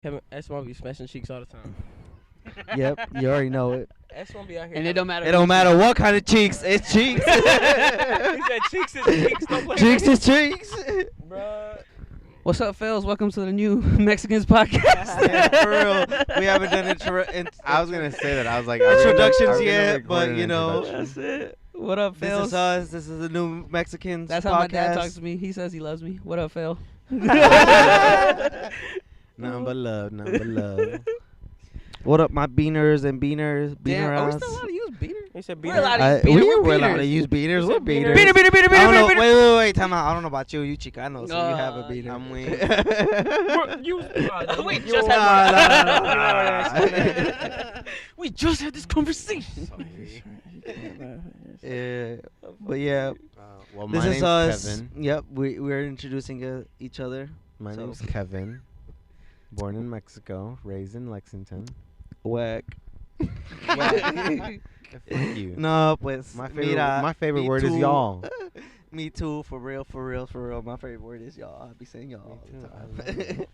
Kevin, S1 be smashing cheeks all the time. Yep, you already know it. S1 be out here. And it don't matter. It don't matter what kind of cheeks. It's cheeks. He said cheeks is cheeks. Don't play Cheeks is cheeks. Bruh. What's up, fellas? Welcome to the new Mexicans podcast. Yeah, for real. We haven't done I was gonna say that. I was like introductions yet, but you know. That's it. What up, This fellas? is us. This is the new Mexicans That's podcast. how my dad talks to me. He says he loves me. What up, Phil? Nothing but love, nothing but love. What up, my beaners and beaners? Damn, are we Beaner still allowed to use beaner? He said We're beaner. allowed to use beaner. We're We're allowed to beaners. use beaners. We're beaners. Beaner, beaner, beaner, I don't know. beaner. Wait. Time out. I don't know about you. You Chicano, so you have a beaner. I'm weak. We just just had we just had this conversation. Yeah, but yeah, Well, this my is name's us. Kevin. Yep, we're introducing each other. My So- name's Kevin. Born in Mexico, raised in Lexington. Whack. Fuck you. No, pues. My favorite, mira, my favorite me word is too. y'all. Me too, for real. My favorite word is y'all. I be saying y'all all the time.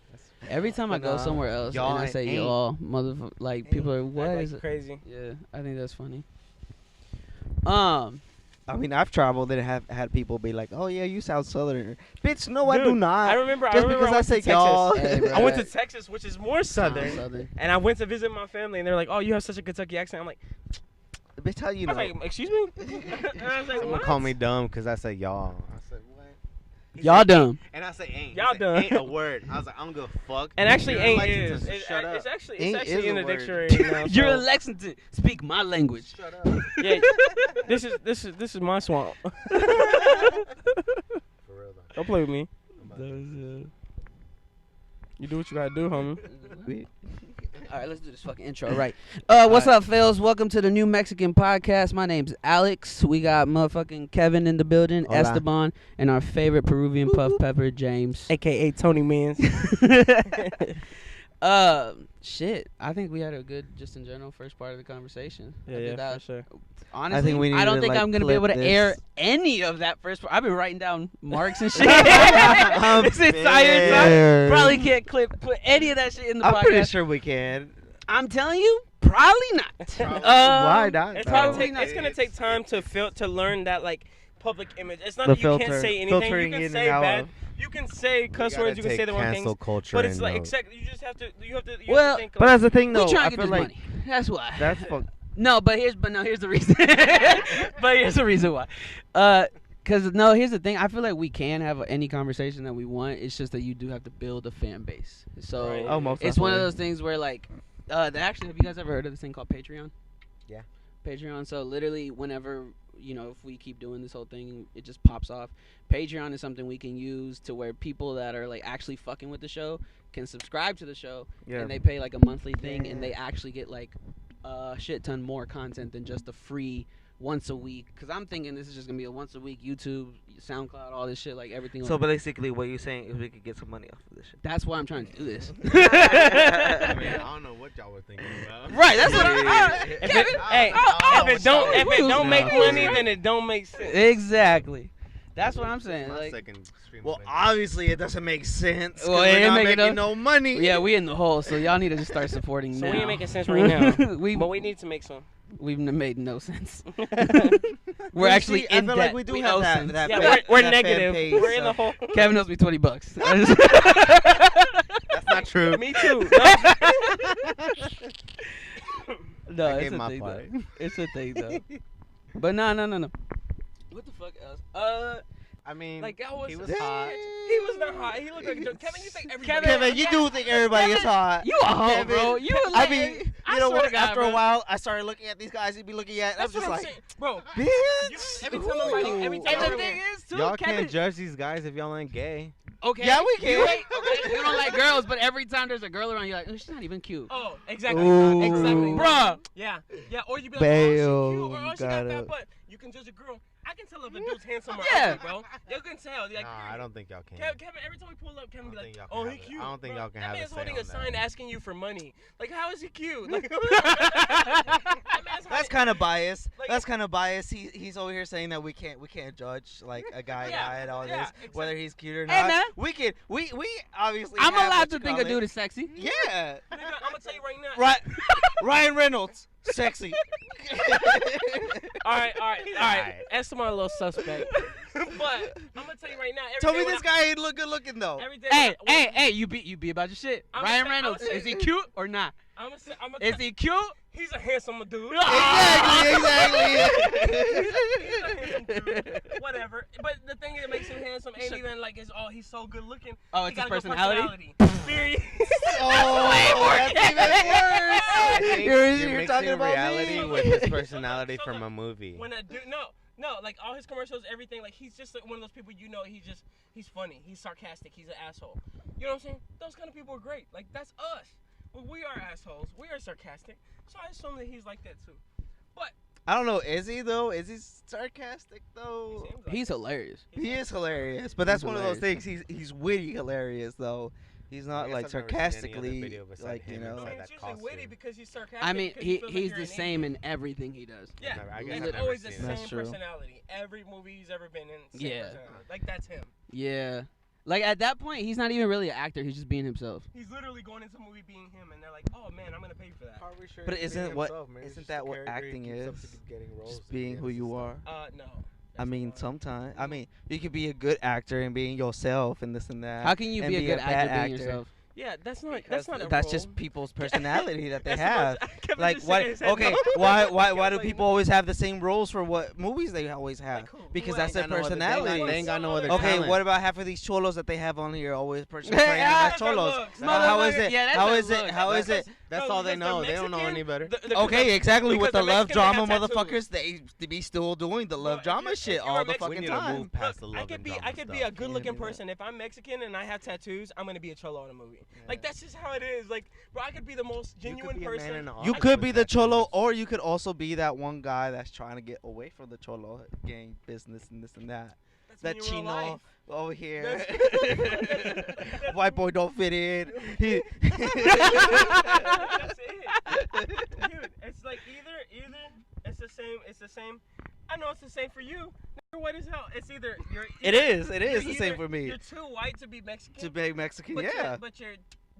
Every time I go somewhere else Y'all and I say ain't. y'all, motherfucker, like people are, what Act is like it? crazy. Yeah, I think that's funny. I mean, I've traveled and have had people be like, "Oh yeah, you sound Southern." Bitch, no, I Dude, do not. I remember. Just I because I went say to y'all. Texas. Hey, bro. I went to Texas, which is more southern. Southern. And I went to visit my family, and they're like, "Oh, you have such a Kentucky accent." I'm like, Bitch, how you I know? was like, "Excuse me." And I was like, Someone "What?" call me dumb because I say y'all. I said what? Y'all dumb. And I say ain't. Y'all He said, dumb. Ain't a word. I was like, I don't give a fuck. And actually, You're in ain't Lexington, is. so shut up. It's actually Ain't is in a the word. dictionary. Now, You're so- in Lexington. Speak my language. Shut up. Yeah, this is my swamp. For real though. Don't play with me. I'm about to- You do what you gotta do, homie. All right, let's do this fucking intro. Right. What's up, fellas? Welcome to the new Mexican podcast. My name's Alex. We got motherfucking Kevin in the building, Hola. Esteban, and our favorite Peruvian puff pepper, James. AKA Tony Mans. Shit. I think we had a good, just in general, first part of the conversation. I think Yeah, that- for sure. Honestly, we need I don't to, think like, I'm gonna be able to clip air this. any of that first part. I've been writing down marks and shit. I'm this entire time. scared. Probably can't put any of that shit in the I'm podcast. pretty sure we can. I'm telling you, probably not. Why not? It's, though? it's gonna take time to learn that like public image. It's not The that you can't filter- say anything. You filtering can in say and out bad. of- You can say cuss gotta words. You can say take the wrong cancel things. culture But it's and like note. exactly. You just have to. You have to Well, think. But that's the thing, We though. try I to get feel this like money. That's why. that's fuck. No, but here's the reason. But here's the reason why. Cause no, here's the thing. I feel like we can have any conversation that we want. It's just that you do have to build a fan base. So Right. Oh, most it's one of definitely. those things where like, actually, have you guys ever heard of this thing called Patreon? Yeah. Patreon. So literally, whenever if we keep doing this whole thing, it just pops off. Patreon is something we can use to where people that are like actually fucking with the show can subscribe to the show, Yeah. and they pay like a monthly thing, and they actually get like a shit ton more content than just a free once a week. Because I'm thinking this is just gonna be a once a week YouTube, SoundCloud, all this shit, like everything. So on- basically, what you're saying is we could get some money off of this shit. that's why I'm trying to do this. I mean, I don't know what y'all were thinking about. Right, that's what If it, hey, if it don't make money, then it don't make sense. Exactly. That's what I'm saying. My Like, second stream Well, of obviously, it doesn't make sense. 'cause Well, we're it ain't not making making no- no money. yeah, we in the hole, so y'all need to just start supporting So now. we ain't making sense right now. we But we need to make some. we've made no sense. Well, We're you actually see, in I feel debt. like we do owe have that. sense. that Yeah, fan- we're that fan negative. page, We're in so- the hole. Kevin owes me $20. That's not true. Me too. No, I it's gave a my thing part. though. It's a thing though. But no. What the fuck else? I mean, Like I was. he was hot. He was not hot. He looked like a joke. Kevin, you think everybody? Kevin, you do think everybody is hot. You a hoe, Kevin, bro. You was I like, mean, I you know swear what? to God, After bro. a while, I started looking at these guys. He'd be looking at. That's I'm what just I'm like, saying, bro. bitch. Every time I'm writing, every time And I'm the writing. thing is, too, Y'all Kevin. can't judge these guys if y'all ain't gay. Okay. Yeah, we You can. ain't- okay, you don't like girls, but every time there's a girl around, you're like, oh, she's not even cute. Oh, exactly. Ooh. Exactly. Bruh. Yeah. Yeah. Or you be like, oh, she cute, or oh, she got Gotta- that butt. You can judge a girl. I can tell if a dude's handsome or Yeah. ugly, bro. You can tell. Like, Nah, I don't think y'all can. Kevin, every time we pull up, Kevin be I like, don't think y'all oh, can he have it. cute. I don't think bro. y'all can that have a man's say holding on a sign that. asking you for money. Like, how is he cute? Like, that man's That's kind of biased. Like, That's kind of biased. He's over here saying that we can't judge like a guy and all this, exactly. whether he's cute or Hey, not. man. We obviously. I'm have allowed what to you think call a dude it. is sexy. Yeah. Nigga, I'm gonna tell you right now. Right. Ryan Reynolds, sexy. All right. That's my little suspect. But I'm gonna tell you right now. Tell me this guy ain't look good looking though. Every day. Hey, you be about your shit. I'ma Ryan say- Reynolds, I'ma say- is he cute or not? Is he cute? He's a handsome dude. Exactly. He's a handsome dude. Whatever. But the thing that makes him handsome ain't even like he's so good looking. Oh, He it's his got a good personality? Period. Oh, that's even worse. I think You're mixing talking about reality me. with his personality from a movie. When a dude, no, like all his commercials, everything, like he's just like one of those people he's funny, he's sarcastic, he's an asshole. You know what I'm saying? Those kind of people are great. Like that's us. Well, we are assholes. We are sarcastic. So I assume that he's like that too. But I don't know. Is he though? Is he sarcastic though? he seems like He's it. hilarious. He is hilarious, but that's He's one of those hilarious. things. He's witty hilarious though. He's not I guess like I've never seen any other sarcastically video besides like him you I know. mean, inside it's that usually witty costume. because he's sarcastic. I mean, because feels like he's you're the an same idiot. in everything he does. Yeah, I guess and I've it's never always the seen same it. That's true. personality. Every movie he's ever been in, same Yeah. personality. Like that's him. Yeah. Like at that point, he's not even really an actor. He's just being himself. He's literally going into a movie being him, and they're like, "Oh man, I'm gonna pay you for that." But isn't that what acting is? Just being who you are. No. I mean, sometimes. I mean, you could be a good actor and being yourself and this and that. How can you and be a good bad actor being yourself? Yeah, that's not. Because That's not a that's role. just people's personality that they That's have. what Kevin Like just why? said, he said Okay, no. why Kevin's do like, people always have the same roles for what movies they always have? Like who? Because Who that's their ain't personality. They ain't got no other Okay, talent. what about half of these cholos that they have on here always portraying Yeah, as that's their cholos? looks. How is Motherfucker, it? yeah, that's How their is it? looks. How is it? That's No, all they because the know. They don't know Mexican- any better. Okay, exactly. With the because the love Mexicans drama, have tattoos. motherfuckers, they be still doing the love if drama you're- shit if you're all a the Mexican- fucking We need to time. move past the I love could and be drama a stuff. good looking do that. person. If I'm Mexican and I have tattoos, I'm gonna be a cholo in a movie. Like that's just how it is. Like, bro, I could be the most genuine person. You could be the cholo, or you could also be that one guy that's trying to get away from the cholo gang business and this and that. That's That me in real chino life. over here. That's- White boy don't fit in. He That's it. Dude, it's like either it's the same. I know it's the same for you. Nigga, what is hell? It's either you're. It is you're the same either- for me. You're too white to be Mexican. To be Mexican, but yeah. But you're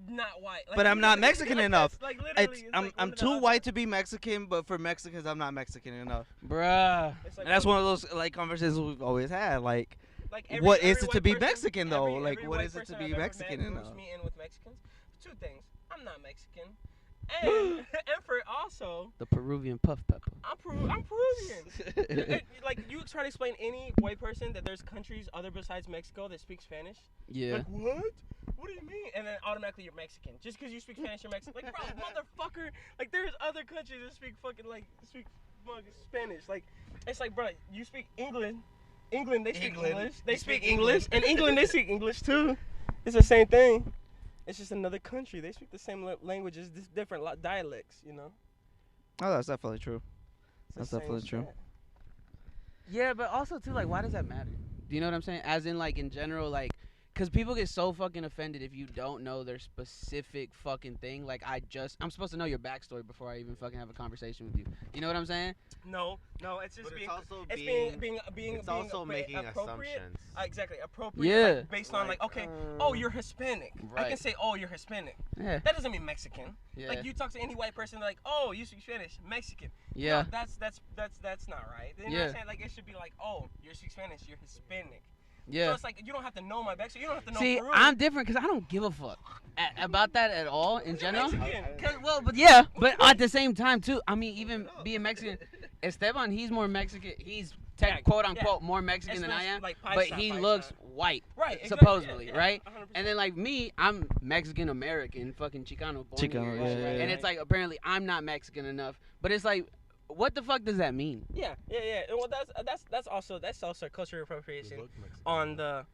not white. Like, But I'm not Mexican like, enough. that's, like literally, it's I'm like one or the too other. white to be Mexican, but for Mexicans, I'm not Mexican enough. Bruh. It's like And that's one of those like conversations we've always had. Like, Like what is every it to white be person- Mexican, though? Like, every what white is it to person be I've ever Mexican met enough? groups me in with Mexicans. Two things. I'm not Mexican. And, and for also, The Peruvian puff pepper. I'm Peruvian. Like, you try to explain any white person that there's countries other besides Mexico that speak Spanish. Yeah. Like, what? What do you mean? And then automatically you're Mexican. Just because you speak Spanish, you're Mexican. Like, bro, motherfucker. Like, there's other countries that speak fucking, like, Spanish. Like, it's like, bro, you speak England. England, they speak English. They speak English. And England, they speak English, too. It's the same thing. It's just another country. They speak the same languages, just different dialects, you know? Oh, that's definitely true. It's the That's same definitely true. shit. Yeah, but also too, like, why does that matter? Do you know what I'm saying? As in, like, in general, like, because people get so fucking offended if you don't know their specific fucking thing. Like, I'm supposed to know your backstory before I even fucking have a conversation with you. You know what I'm saying? No, it's just But being. it's also It's being it's also making appropriate. assumptions. Exactly, appropriate. Yeah. Like, based on like, okay, oh, you're Hispanic. I Right. can say, oh, you're Hispanic. Yeah. That doesn't mean Mexican. Yeah. Like you talk to any white person, they're like, oh, you speak Spanish, Mexican. Yeah. No, that's not right. You know what Yeah. I'm saying? Like it should be like, oh, you speak Spanish, you're Hispanic. So Yeah. it's like you don't have to know my backstory. You don't have to know. See, Peru. I'm different because I don't give a fuck about that at all in general. Mexican. But at the same time too. I mean, even being Mexican, Esteban, he's more Mexican. He's Yeah, quote unquote more Mexican It's than I am. like But paisa, he paisa. looks white, right, exactly, supposedly, yeah, right? 100%. And then like me, I'm Mexican American, fucking Chicano, born Chicano, here, yeah, and shit, yeah, right? yeah. And it's like apparently I'm not Mexican enough. But it's like, what the fuck does that mean? Yeah. And well, that's also cultural appropriation on the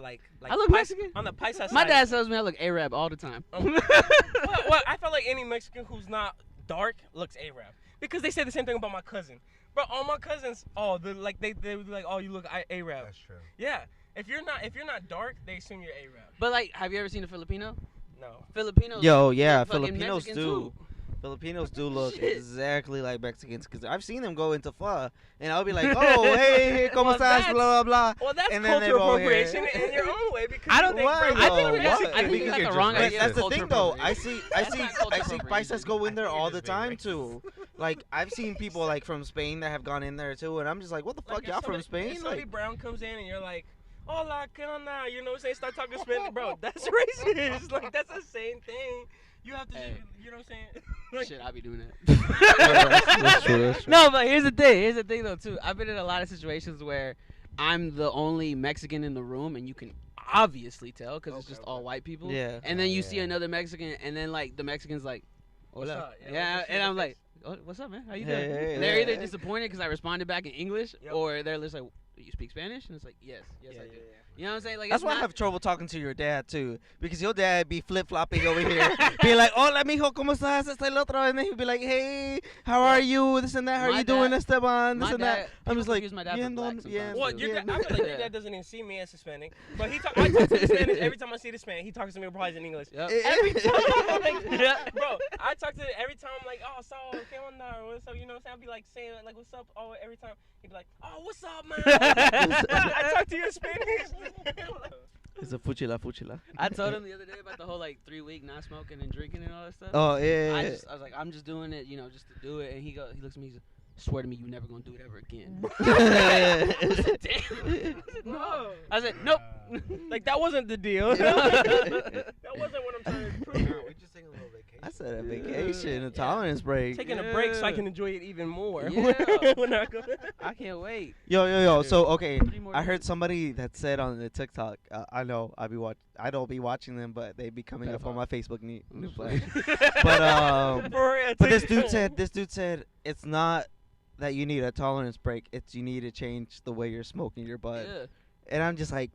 like I look Mexican? on the paisa side. My dad tells me I look Arab all the time. well, I feel like any Mexican who's not dark looks Arab because they say the same thing about my cousin. But all my cousins, they would be like, oh, you look Arab. That's true. Yeah. If you're not dark, they assume you're Arab. But like, have you ever seen a Filipino? No. Filipinos. Yo, yeah, look fucking Filipinos Mexican, do. too. Filipinos do look exactly like Mexicans because I've seen them go into pho, and I'll be like, "Oh, hey, ¿cómo Well, estás?" that's- Blah blah blah. Well, that's And then they cultural go here. appropriation in your own way because I don't you think, Why, bro, though? I think we got, Why? I think we Because got you're the wrong just idea. That's of the culture thing, though. appropriation. I That's see, not culture I see appropriation. paisas go in there I think all you're the just being time too. Like I've seen people like from Spain that have gone in there too, and I'm just like, what the fuck, Like, if y'all from somebody- Spain? if somebody Like, brown comes in and you're like, hola, ¿qué onda? You know what I'm saying? Start talking Spanish, bro. That's racist. Like that's the same thing. You have to, Hey. you know what I'm saying? Like, Shit, I be doing that. that's true. That's true. No, but here's the thing. Here's the thing, though, too. I've been in a lot of situations where I'm the only Mexican in the room, and you can obviously tell because it's Okay, just all white people. Yeah. And then you Yeah. see another Mexican, and then like the Mexican's like, What's "Hola." up? Yeah, Yeah, what's and your I'm like, face? oh, "What's up, man? How you Yeah, doing?" yeah, And they're yeah. either disappointed because I responded back in English, Yep. or they're just like, "You speak Spanish?" And it's like, "Yes, yes, I do." You know what I'm saying? Like That's it's why I not- have trouble talking to your dad too, because your dad be flip flopping over here, being like, "Hola, mijo, cómo estás?" Este el otro, and then he'll be like, "Hey, how are you? This and that. How are My you doing, dad- Esteban? This my and dad- that." I'm just people like, confuse my dad "Yeah, for black no, sometimes, yeah, too. Well, Dude. your yeah, dad, I feel like your dad doesn't even see me as Hispanic, but I talk to him in Spanish every time I see the Spanish. He talks to me probably in English. Yep. Every time, like, Yeah. bro, I talk to every time I'm like, oh, so ¿qué onda? Or what's up? You know what I'm saying? I'll be like saying like, what's up? Oh, every time he'd be like, oh, what's up, man? I talk to you in Spanish. It's a fuchila, fuchila. I told him the other day about the whole like 3-week not smoking and drinking and all that stuff. Oh yeah. I was like, I'm just doing it, you know, just to do it. And he looks at me, he's like, swear to me, you never gonna do it ever again. Damn. No. I said, nope. Like that wasn't the deal. That wasn't what I'm trying to prove. No, we just taking a little vacation. I said a vacation, a tolerance break. Taking a break so I Yeah. can enjoy it even more. Yeah. When I go. I can't wait. Yo. So okay, 3 more I heard days. somebody that said on the TikTok. I know I don't be watching them, but they be coming up on my Facebook new flash. But For real, but this dude said it's not that you need a tolerance break. It's you need to change the way you're smoking your bud. Yeah. And I'm just like,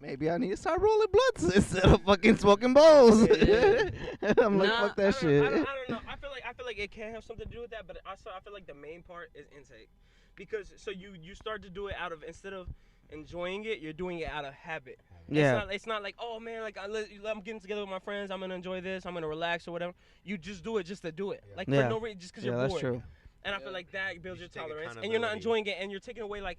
maybe I need to start rolling blunts instead of fucking smoking bowls. Yeah. I'm like, Nah, fuck that shit. I don't know. I feel like it can have something to do with that, but also I feel like the main part is intake, because so you start to do it out of, instead of enjoying it, you're doing it out of habit. Yeah. It's not like, oh man, like I'm getting together with my friends, I'm gonna enjoy this, I'm gonna relax or whatever. You just do it just to do it, like Yeah. for no reason, just because Yeah, you're that's bored. true. And I Yeah. feel like that builds You your should take tolerance, and you're not accountability. enjoying it, and you're taking away, like,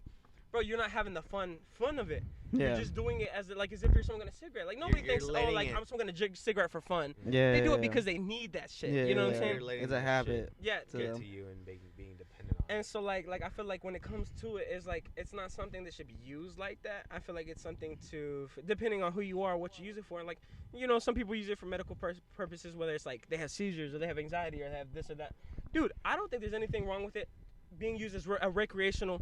bro, you're not having the fun of it. Yeah. You're just doing it as if you're smoking a cigarette. Like nobody You're thinks, oh, letting like it- I'm smoking a cigarette for fun. Yeah. They do yeah, it because they need that shit. Yeah, You know what yeah, I'm saying? You're letting It's a that habit. Yeah. to Get them. to you and being dependent on. And so like I feel like when it comes to it, it's like it's not something that should be used like that. I feel like it's something to, depending on who you are, what you use it for. Like, you know, some people use it for medical purposes, whether it's like they have seizures or they have anxiety or they have this or that. Dude, I don't think there's anything wrong with it being used as a recreational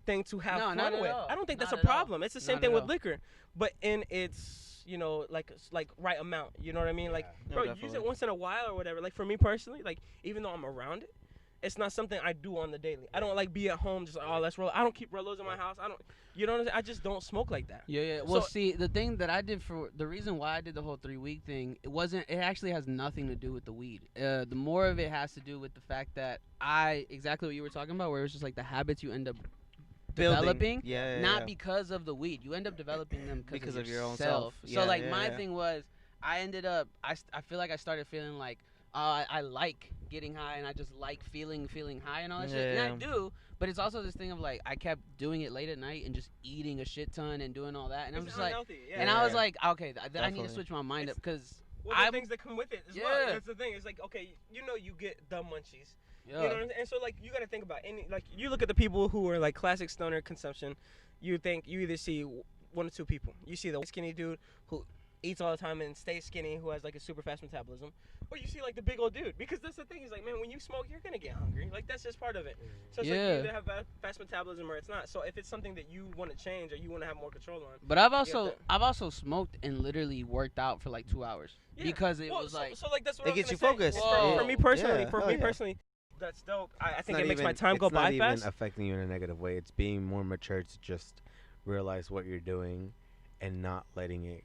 thing to have No, fun not at with. all. I don't think that's Not a at all. problem. It's the same Not thing at with all. liquor, but in its, you know, like right amount. You know what I mean? Like, No, bro, use definitely. it once in a while or whatever. Like for me personally, like even though I'm around it, it's not something I do on the daily. I don't like be at home just like, oh, let's roll. I don't keep Rellos in my house. I don't, you know what I'm saying? I just don't smoke like that. Yeah. Well, So- see, the thing that I did the reason why I did the whole 3-week thing, it actually has nothing to do with the weed. The more of it has to do with the fact that exactly what you were talking about, where it's just like the habits you end up developing, Yeah. not because of the weed. You end up developing them Because of of your own yourself. self. So Yeah, like yeah, my yeah. thing was, I ended up, I feel like I started feeling like, I like getting high and I just like feeling high and all that shit. And I Yeah. do, but it's also this thing of like I kept doing it late at night and just eating a shit ton and doing all that. And I'm It's just like, unhealthy, yeah. and I was like, okay, then I need to Definitely. switch my mind up because well, the I'm- things that come with it as Yeah. well. That's the thing. It's like, okay, you know, you get the munchies. You know what I'm saying? And so like you got to think about any, like you look at the people who are like classic stoner consumption. You think you either see one or two people. You see the skinny dude who eats all the time and stays skinny, who has like a super fast metabolism, or you see like the big old dude. Because that's the thing. Is like, man, when you smoke, you're gonna get hungry. Like that's just part of it. So it's like Yeah. you either have fast metabolism or it's not. So if it's something that you want to change or you want to have more control on, But I've that. also smoked and literally worked out for like 2 hours yeah. because it Well, was so, like. so like that's what It I was gets you gonna say. focused. It's Whoa. For me personally, Yeah, for hell me yeah. personally, that's dope. I think Not it makes my even- time go it's not by even fast. affecting you in a negative way. It's being more mature to just realize what you're doing and not letting it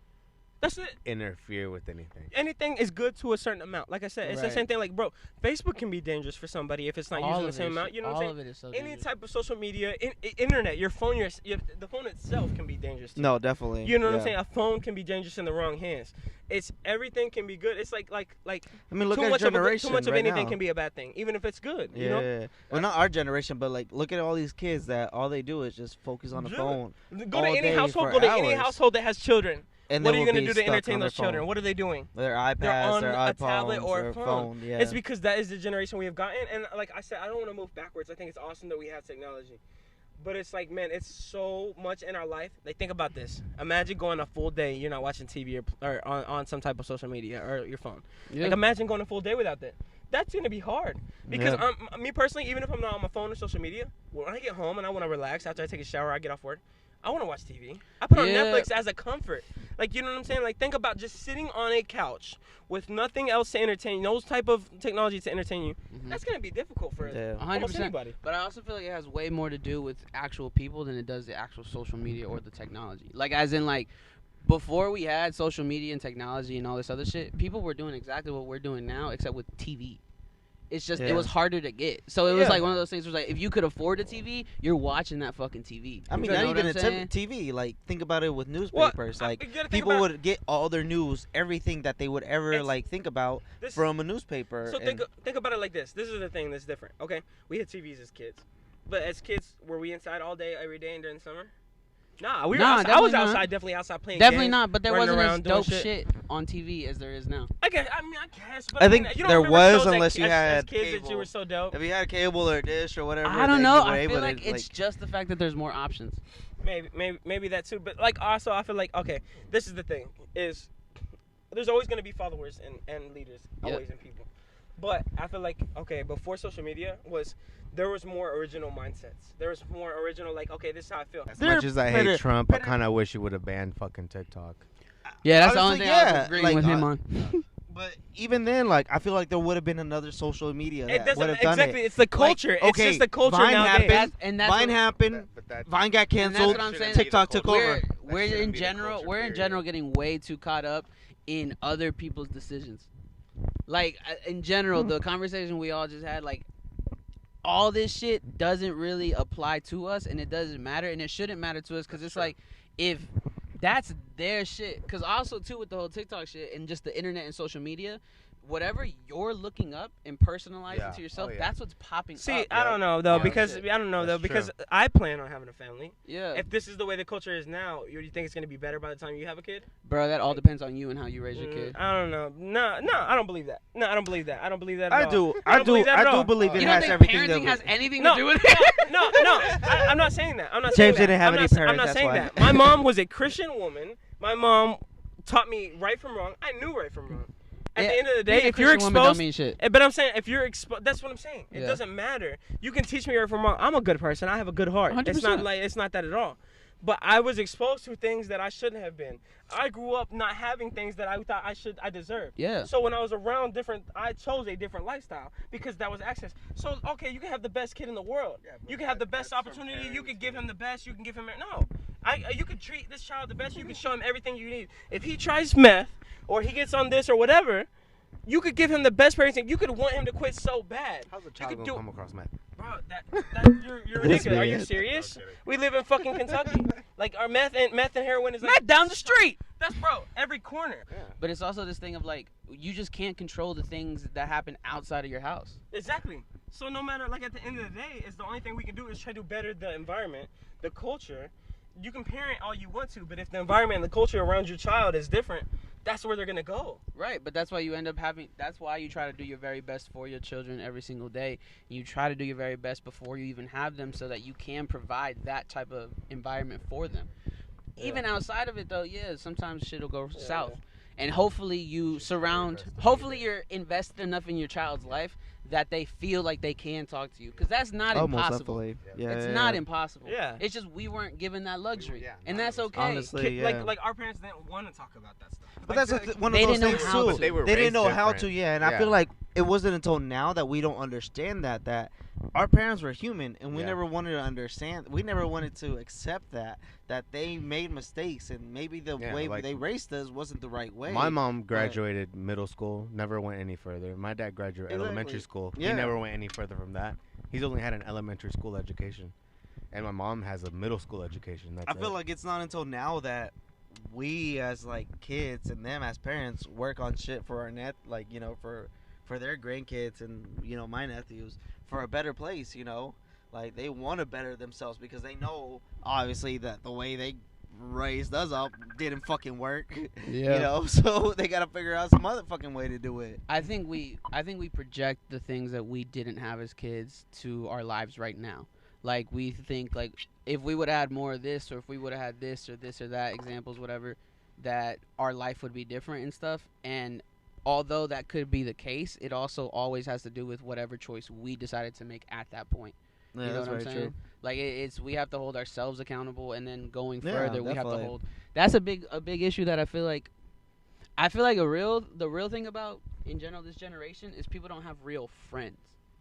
That's it. interfere with anything. Anything is good to a certain amount. Like I said, it's the Right. same thing. Like, bro, Facebook can be dangerous for somebody if it's not All using the of same it is- amount. You know what all I'm of saying? it is so Any dangerous. type of social media, internet, your phone, the phone itself can be dangerous. To No, definitely. you know what I'm yeah. saying? A phone can be dangerous in the wrong hands. It's everything can be good. It's like I mean, look too at much generation too much of right anything now. can be a bad thing, even if it's good. Yeah. You know? Well, not our generation, but like, look at all these kids that all they do is just focus on the Yeah. phone. Go all to any day household. for Go to any hours. household that has children. And What they are you will gonna be do to stuck entertain on their those children? phone. What are they doing? Their They're iPads, on their a iPhones, tablet or a their phone. Yeah. It's because that is the generation we have gotten. And like I said, I don't want to move backwards. I think it's awesome that we have technology. But it's like, man, it's so much in our life. Like, think about this. Imagine going a full day, you're not watching TV or on some type of social media or your phone. Yeah. Like, imagine going a full day without that. That's going to be hard. Because Yeah. me personally, even if I'm not on my phone or social media, when I get home and I want to relax after I take a shower, I get off work, I want to watch TV. I put on Yeah. Netflix as a comfort. Like, you know what I'm saying? Like, think about just sitting on a couch with nothing else to entertain you, no type of technology to entertain you. Mhm. That's going to be difficult for Yeah. almost 100%. anybody. But I also feel like it has way more to do with actual people than it does the actual social media or the technology. Like, as in, like, before we had social media and technology and all this other shit, people were doing exactly what we're doing now, except with TV. It's just, it Yeah. was harder to get. So it was Yeah. like one of those things where it's like, if you could afford a TV, you're watching that fucking TV. I mean, You know not what even I'm a saying? TV. Like, think about it with Well, newspapers. you Like, gotta think people about- would get all their news, everything that they would ever It's- like think about This- from a newspaper. So and think about it like this. This is the thing that's different. Okay, we had TVs as kids, but as kids, were we inside all day, every day, and during the summer? Nah, we were. Nah, outside. I was definitely not. outside, definitely outside playing. Definitely games, not, but there running wasn't as around doing dope shit. shit on TV as there is now. I guess. But I think you don't there remember was, shows unless you as had kids that you cable. were so dope. if you had cable or dish or whatever, I don't then know. you were I able feel to, like it's just the fact that there's more options. Maybe that too. But like also, I feel like okay, this is the thing is, there's always gonna be followers and leaders, Yep. always in people. But I feel like okay, before social media there was more original mindsets. There was more original like okay, this is how I feel. As They're much as I better- hate Trump, I better- kind of wish he would have banned fucking TikTok. Yeah, that's the only Honestly, thing I yeah, was agreeing like, with him on. But even then, like, I feel like there would have been another social media It that doesn't would have done exactly. it. It's the culture. Like, It's okay, just the culture Vine nowadays. happened. And that's Vine what- happened. Vine got And that's canceled. what I'm saying. TikTok took we're, over. We're shouldn't in be the general, culture, we're in period. general getting way too caught up in other people's decisions. Like in general, the conversation we all just had, like all this shit doesn't really apply to us, and it doesn't matter, and it shouldn't matter to us because it's like if that's their shit. Because also too with the whole TikTok shit and just the internet and social media. Whatever you're looking up and personalizing Yeah. to yourself, Oh, yeah. that's what's popping See, up. I don't know though Yeah. because Shit. I don't know That's though because true. I plan on having a family. Yeah, If this is the way the culture is now, you think it's gonna be better by the time you have a kid? bro, that all depends on you and how you raise your kid. I don't know. No, I don't believe that. No, I don't believe that. I don't believe that. At I all. do. I don't believe that at I all. do believe it You has don't think everything parenting to has anything No, to do with it? no. I'm not saying that. I'm not James saying that. didn't have I'm any not, I'm parents, not that's saying why. that. My mom was a Christian woman. My mom taught me right from wrong. I knew right from wrong. At Yeah, the end of the being day, a if you're Christian woman don't exposed, mean shit. but I'm saying if you're exposed, that's what I'm saying. It Yeah. doesn't matter. You can teach me right from wrong. I'm a good person. I have a good heart. It's 100%. not like it's not that at all. But I was exposed to things that I shouldn't have been. I grew up not having things that I thought I deserved. Yeah. So when I was around I chose a different lifestyle because that was access. So okay, you can have the best kid in the world. You can have the best opportunity. You can give him the best. You can give him no. You could treat this child the best. You can show him everything you need. If he tries meth or he gets on this or whatever, you could give him the best parenting. You could want him to quit so bad. How's a You child could gonna do, come across meth? bro. You're This ridiculous. Are you man. serious? I'm kidding. We live in fucking Kentucky. Like our meth and heroin is like, Meth down the street. That's bro. Every corner. But it's also this thing of like you just can't control the things that happen outside of your house. Exactly. So no matter, like at the end of the day, it's the only thing we can do is try to better the environment, the culture. You can parent all you want to, but if the environment and the culture around your child is different, that's where they're gonna go. Right, but that's why you end up having. That's why you try to do your very best for your children every single day. You try to do your very best before you even have them, so that you can provide that type of environment for them. Yeah. Even outside of it, though, yeah, sometimes shit'll go Yeah. south. And hopefully you hopefully you're invested enough in your child's life that they feel like they can talk to you, because that's not Oh, most impossible. definitely. Yeah, It's yeah, not yeah. impossible. Yeah. It's just we weren't given that luxury, Yeah, and not that's always. okay. Honestly, yeah. Like our parents didn't want to talk about that stuff. But Like, that's one of They those didn't know things how too. to. They were They didn't raised know how different. to, yeah. And Yeah. I feel like it wasn't until now that we don't understand that our parents were human, and we never wanted to understand. We never wanted to accept that they made mistakes, and maybe the way they raised us wasn't the right way. My mom graduated middle school, never went any further. My dad graduated elementary school. Yeah. He never went any further from that. He's only had an elementary school education, and my mom has a middle school education. I feel like it's not until now that we as like kids and them as parents work on shit for our for their grandkids and my nephews for a better place. Like they want to better themselves because they know obviously that the way they raised us up didn't fucking work. Yeah. So they gotta figure out some other fucking way to do it. I think we project the things that we didn't have as kids to our lives right now. Like we think like if we would add more of this, or if we would have had this or that, examples, whatever, that our life would be different and stuff. And although that could be the case, it also always has to do with whatever choice we decided to make at that point. Yeah, you know that's what I'm very saying? true. Like it's we have to hold ourselves accountable, and then going further, definitely. we have to hold. That's a big issue that I feel like the real thing about in general this generation is people don't have real friends.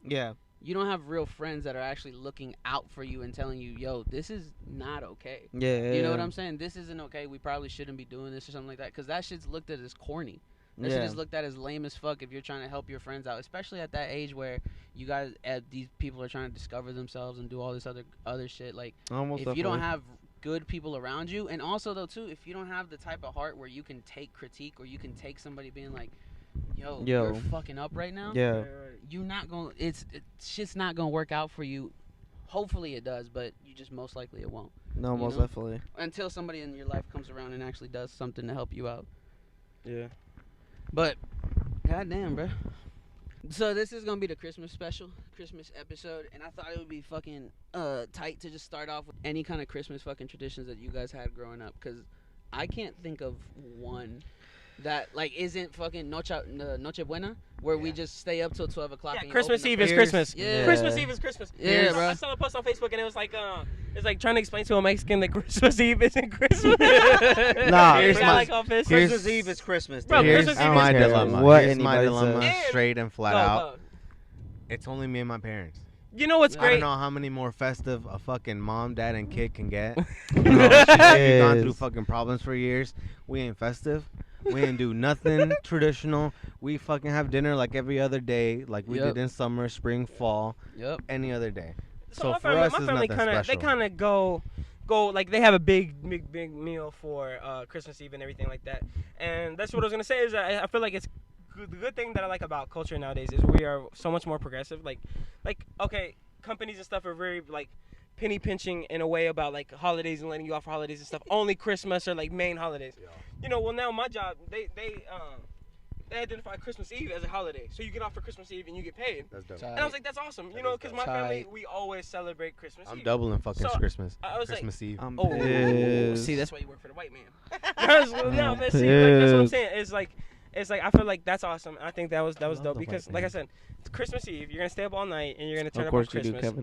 Yeah. You don't have real friends that are actually looking out for you and telling you, yo, this is not okay. Yeah. You know what I'm saying? This isn't okay. We probably shouldn't be doing this or something like that. Because that shit's looked at as corny. That shit is looked at as lame as fuck if you're trying to help your friends out. Especially at that age where you guys, these people are trying to discover themselves and do all this other shit. Like, if you don't have good people around you, and also, though, too, if you don't have the type of heart where you can take critique or you can take somebody being like, yo, you're fucking up right now. Yeah. You're not going to, it's shit's not going to work out for you. Hopefully it does, but you just most likely it won't. No, most definitely. Until somebody in your life comes around and actually does something to help you out. Yeah. But, goddamn, bro. So this is going to be the Christmas special, Christmas episode, and I thought it would be fucking tight to just start off with any kind of Christmas fucking traditions that you guys had growing up, because I can't think of one that like isn't fucking Noche Buena, where we just stay up till 12 o'clock. Yeah, Christmas Eve is Christmas. Yeah. Christmas Eve is Christmas. Yeah, bro. I saw a post on Facebook and it was like trying to explain to a Mexican that Christmas Eve isn't Christmas. Nah, Christmas Eve is Christmas. Bro, Here's Christmas Eve my is dilemma. Here's my anybody dilemma, says. straight and flat out. Go. It's only me and my parents. You know what's I great? don't know how many more festive a fucking mom, dad, and kid can get. We've gone through fucking problems for years. We ain't festive. We ain't do nothing traditional. We fucking have dinner like every other day, like we did in summer, spring, fall, any other day. So for us, it's nothing special. They kind of go like they have a big meal for Christmas Eve and everything like that. And that's what I was gonna say is I feel like it's the good thing that I like about culture nowadays is we are so much more progressive. Like okay, companies and stuff are very like penny pinching in a way about like holidays and letting you off for holidays and stuff. Only Christmas or like main holidays. Yeah. You know, well now my job they identify Christmas Eve as a holiday, so you get off for Christmas Eve and you get paid. That's dope. And I was like, that's awesome. You know, because my family we always celebrate Christmas Eve. I'm doubling fucking Christmas. I was Christmas Eve. See, that's why you work for the white man. No, but see, like, that's what I'm saying. It's like I feel like that's awesome. I think that was dope because, like I said, it's Christmas Eve. You're gonna stay up all night and you're gonna turn up on Christmas.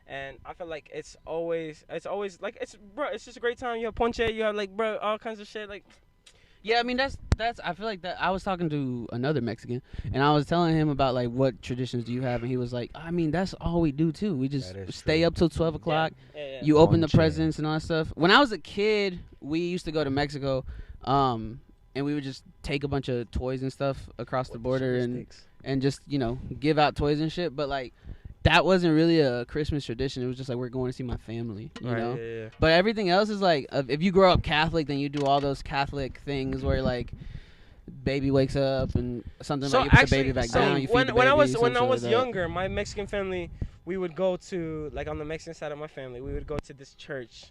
And I feel like it's always like it's just a great time. You have ponche, you have like all kinds of shit like. Yeah, I mean that's I feel like that I was talking to another Mexican and I was telling him about like what traditions do you have, and he was like, I mean that's all we do too. We just stay up till 12 o'clock. Yeah. You open the presents and all that stuff. When I was a kid, we used to go to Mexico, and we would just take a bunch of toys and stuff across the border and just give out toys and shit. But like that wasn't really a Christmas tradition. It was just like we're going to see my family, you know. Yeah. But everything else is like if you grow up Catholic, then you do all those Catholic things where like baby wakes up and something like you put the baby back down. You feed the baby, when I was younger, my Mexican family, we would go to like on the Mexican side of my family, we would go to this church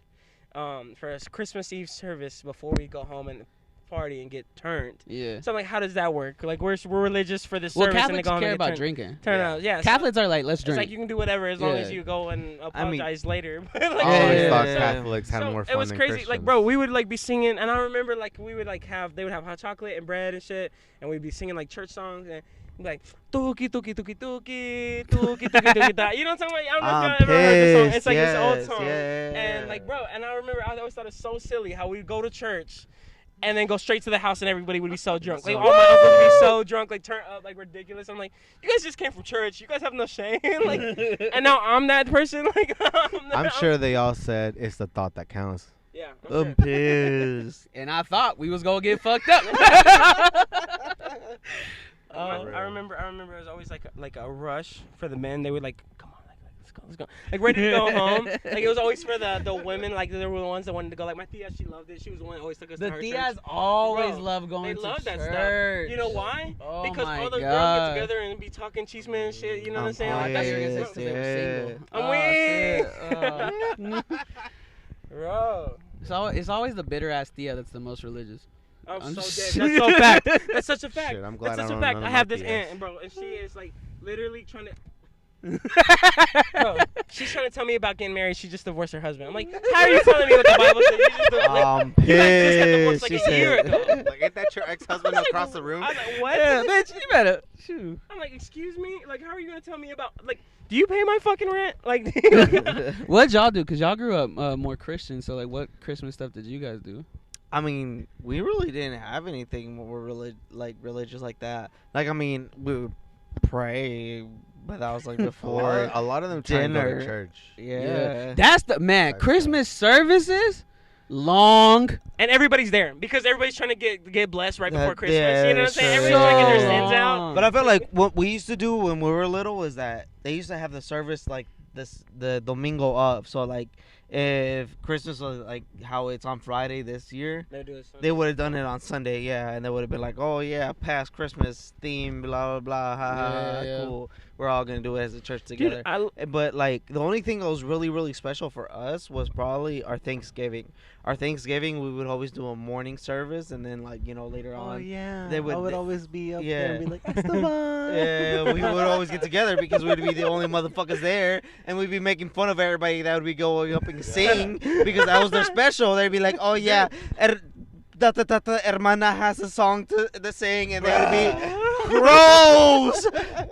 for a Christmas Eve service before we go home and party and get turned. Yeah. So I'm like, how does that work? Like we're religious for this service. Catholics and they go home care and about drinking. Turn out, yeah. Catholics are like, let's drink. It's like you can do whatever as long as you go and apologize later. I always thought Catholics had more fun it was than crazy. Christians. Like bro, we would like be singing, and I remember like we would like they would have hot chocolate and bread and shit, and we'd be singing like church songs and. Like tuki tuki tuki tuki tuki tuki tuki da. You know what I'm talking about? I don't know if y'all ever heard the song. It's like this old song. And like bro, and I remember I always thought it's so silly how we'd go to church and then go straight to the house, and everybody would be so drunk. Like all my uncles would be so drunk, like turn up, like ridiculous. I'm like, you guys just came from church. You guys have no shame. Like, and now I'm that person. Like, I'm sure they all said it's the thought that counts. Yeah. I'm pissed. And I thought we was gonna get fucked up. I remember it was always like a rush for the men. They would like, come on, like let's go, like ready to go home. Like it was always for the women. Like they were the ones that wanted to go. Like my tia, she loved it. She was the one that always took us to her Tias church. always Bro, love going they to love that church. stuff. You know why? Oh because my all the girls God. get together and be talking cheeseman and shit. You know what I'm saying? Oh, I Like, thought you were that's gonna say they were single. I'm weak. Bro. It's always the bitter ass tia that's the most religious. I'm so just- dead. That's so fact. That's such a fact. Shit, I'm glad That's I such a don't fact. know I none have of this my aunt, tias. and bro, and she is like literally trying to. Bro, she's trying to tell me about getting married. She just divorced her husband. I'm like, how are you telling me what the Bible says? You just I'm you guys just got divorced pissed. like She a year said. ago. Like, ain't that your ex-husband across the room? I was like, what? Yeah, bitch, you better shoot. I'm like, excuse me? Like, how are you gonna tell me about like? Do you pay my fucking rent? Like, What'd y'all do? Cause y'all grew up more Christian. So like, what Christmas stuff did you guys do? I mean, we really didn't have anything more religious like that. Like, I mean, we would pray, but that was like before a lot of them try to go dinner. to church. Yeah. That's the man. Right. Christmas services, long. and everybody's there because everybody's trying to get blessed right before That- Christmas. yeah, You know what I'm saying? sure. Everybody's trying to get their So sins out. long. But I felt like what we used to do when we were little was that they used to have the service like the domingo up. So like if Christmas was like how it's on Friday this year, they would have done it on Sunday, yeah, and they would have been like, oh yeah, past Christmas theme, blah blah blah, ha ha, ha, Yeah. cool. We're all gonna do it as a church Dude, together. I, But like the only thing that was really special for us was probably our Thanksgiving. Our Thanksgiving, we would always do a morning service, and then like later on, yeah. they would- I would always be up yeah. there and be like, Esteban. yeah, we would always get together because we'd be the only motherfuckers there, and we'd be making fun of everybody that would be going up and sing because that was their special. They'd be like, "Oh yeah, hermana has a song to sing," and there would be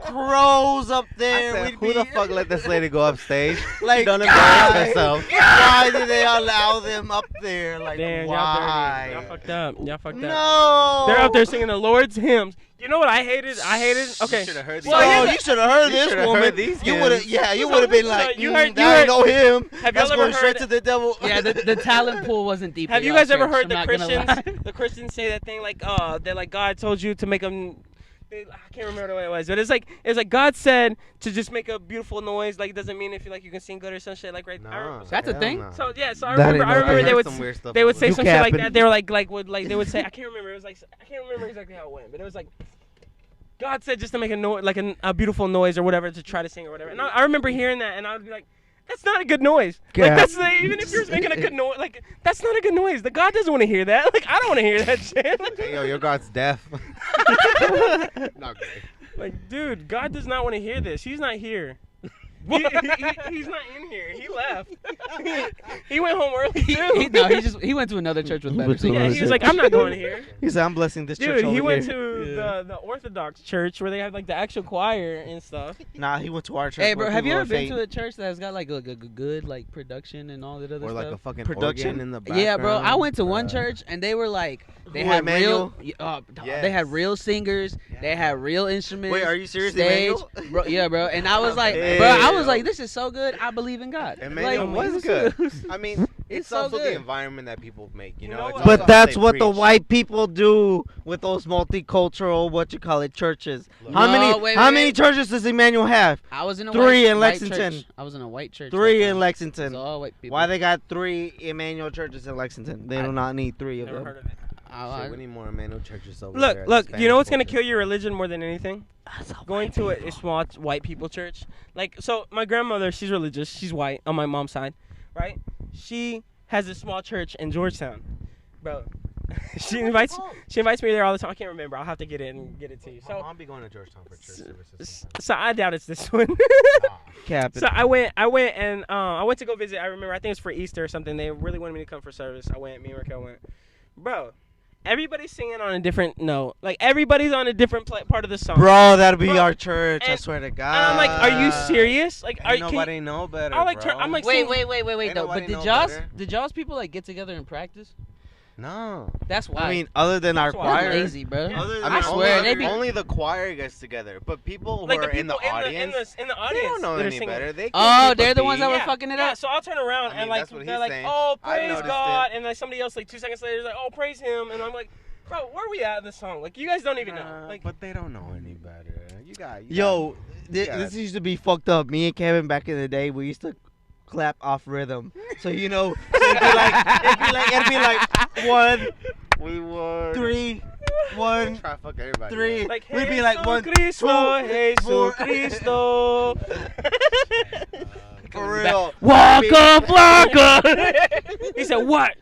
crows up I there. said, We'd who the be- fuck let this lady go upstage? Like, Don't embarrass why? herself. Why did they allow them up there? Like, damn, why? y'all dirty. Y'all fucked up. Y'all fucked up. No, They're up there singing the Lord's hymns. You know what I hated? Okay. You should have heard these. Well, yeah, you should have heard You this shoulda woman. heard these You would have, hymns. yeah, you would have been So like, you heard- I heard- know him. Have That's y'all ever going straight heard- to the devil. Yeah, the talent pool wasn't deep. Have at you y'all guys ever church, heard I'm the not gonna Christians? lie. The Christians say that thing like, they're like God told you to make them. I can't remember what it was, but it's like God said to just make a beautiful noise. Like it doesn't mean if you can sing good or some shit like right. No, That's a hell thing? no. So yeah, so I That remember. ain't I no remember thing. they would Some weird stuff they would say You some shit like capping. that. They were like they would say I can't remember. It was like I can't remember exactly how it went, but it was like God said just to make a noise, like a beautiful noise or whatever to try to sing or whatever. And I remember hearing that, and I would be like, that's not a good noise. Like Cap. that's even if you're making a good noise, like that's not a good noise. The God doesn't want to hear that. Like I don't want to hear that shit. Hey, yo, your God's deaf. Not great. Like, dude, God does not want to hear this. He's not here. He's not in here. He left. He went home early too. he went to another church with better Went to singers. Yeah, he was like, I'm not going here. He said, I'm blessing this church Dude, he over went here. to the Orthodox church where they have like the actual choir and stuff. Nah, he went to our church. Hey, bro, where have you people ever are been faint. to a church that's got like a good like production and all that other Or like a stuff? fucking Production? organ in the background. Yeah, bro. I went to one church and they were like, they Who, had Emmanuel? they had real singers, they had real instruments. Wait, are you serious, Stage, Emmanuel? bro, yeah, bro. And I was like, Damn. bro, I was like, this is so good. I believe in God. Emmanuel Like, was good. I mean, It's it's so also good. the environment that people make, you You know? know It's what? also But how that's they what the preach. white people do with those multicultural, churches. How No, many wait, how wait, many wait. churches does Emmanuel have? I was in a 3 white, in white Lexington. church. I was in a white church. 3 that in time. Lexington. It's all white people. Why they got 3 Emmanuel churches in Lexington? They do not need 3 of Never them. heard of it. Shit, we need more Emmanuel churches over Look, there. look. The You know what's Spanish gonna kill your religion more than anything? Going to a small white people church. Like, so my grandmother, she's religious. She's white on my mom's side, right? She has a small church in Georgetown, bro. she invites me there all the time. I can't remember. I'll have to get it to you. So So I'll be going to Georgetown for church services. so I doubt it's this one. Cap it. So I went and I went to go visit. I remember I think it was for Easter or something. They really wanted me to come for service. I went. Me and Raquel went. Bro, everybody's singing on a different note. Like everybody's on a different part of the song. Bro, that'll be Bro, our church. I and- swear to And God. I'm like, are you serious? Like, Ain't can nobody know better, I like bro. I'm like, Wait, singing- wait, Ain't though. nobody But did know y'all's better. did y'all's people like get together and practice? No. That's why. I mean, other than our That's why. They're choir. lazy, bro. Yeah. Other than I I mean, swear, only, they be- only the choir gets together, but people who Like are the in the people audience, in the they audience don't know that are any singing. better. They Oh, can't keep they're a the ones that beat. were fucking it Yeah, up. so I'll turn around I mean, and like that's what they're he's like, saying. "Oh, I've praise noticed God," it. and like somebody else like 2 seconds later is like, "Oh, praise Him," and I'm like, "Bro, where are we at in this song? Like, you guys don't even know." Like, But they don't know any better. You got. Yo, Yeah. this used to be fucked up. Me and Kevin back in the day, we used to clap off rhythm. So you know, so it'd be like 1, We were 3, 1, try to fuck everybody. 3. like We'd be like Jesus 1, Cristo, 2, Jesus 4. Cristo. For real. Waka flocka. He said, "What?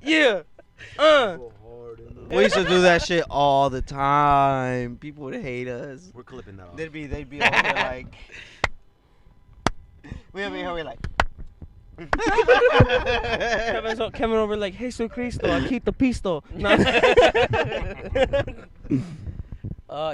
Yeah, We used to do that shit all the time. People would hate us. We're clipping that off. They'd be over there like. We're like. Kevin over like Jesus Cristo, I keep the pisto." No.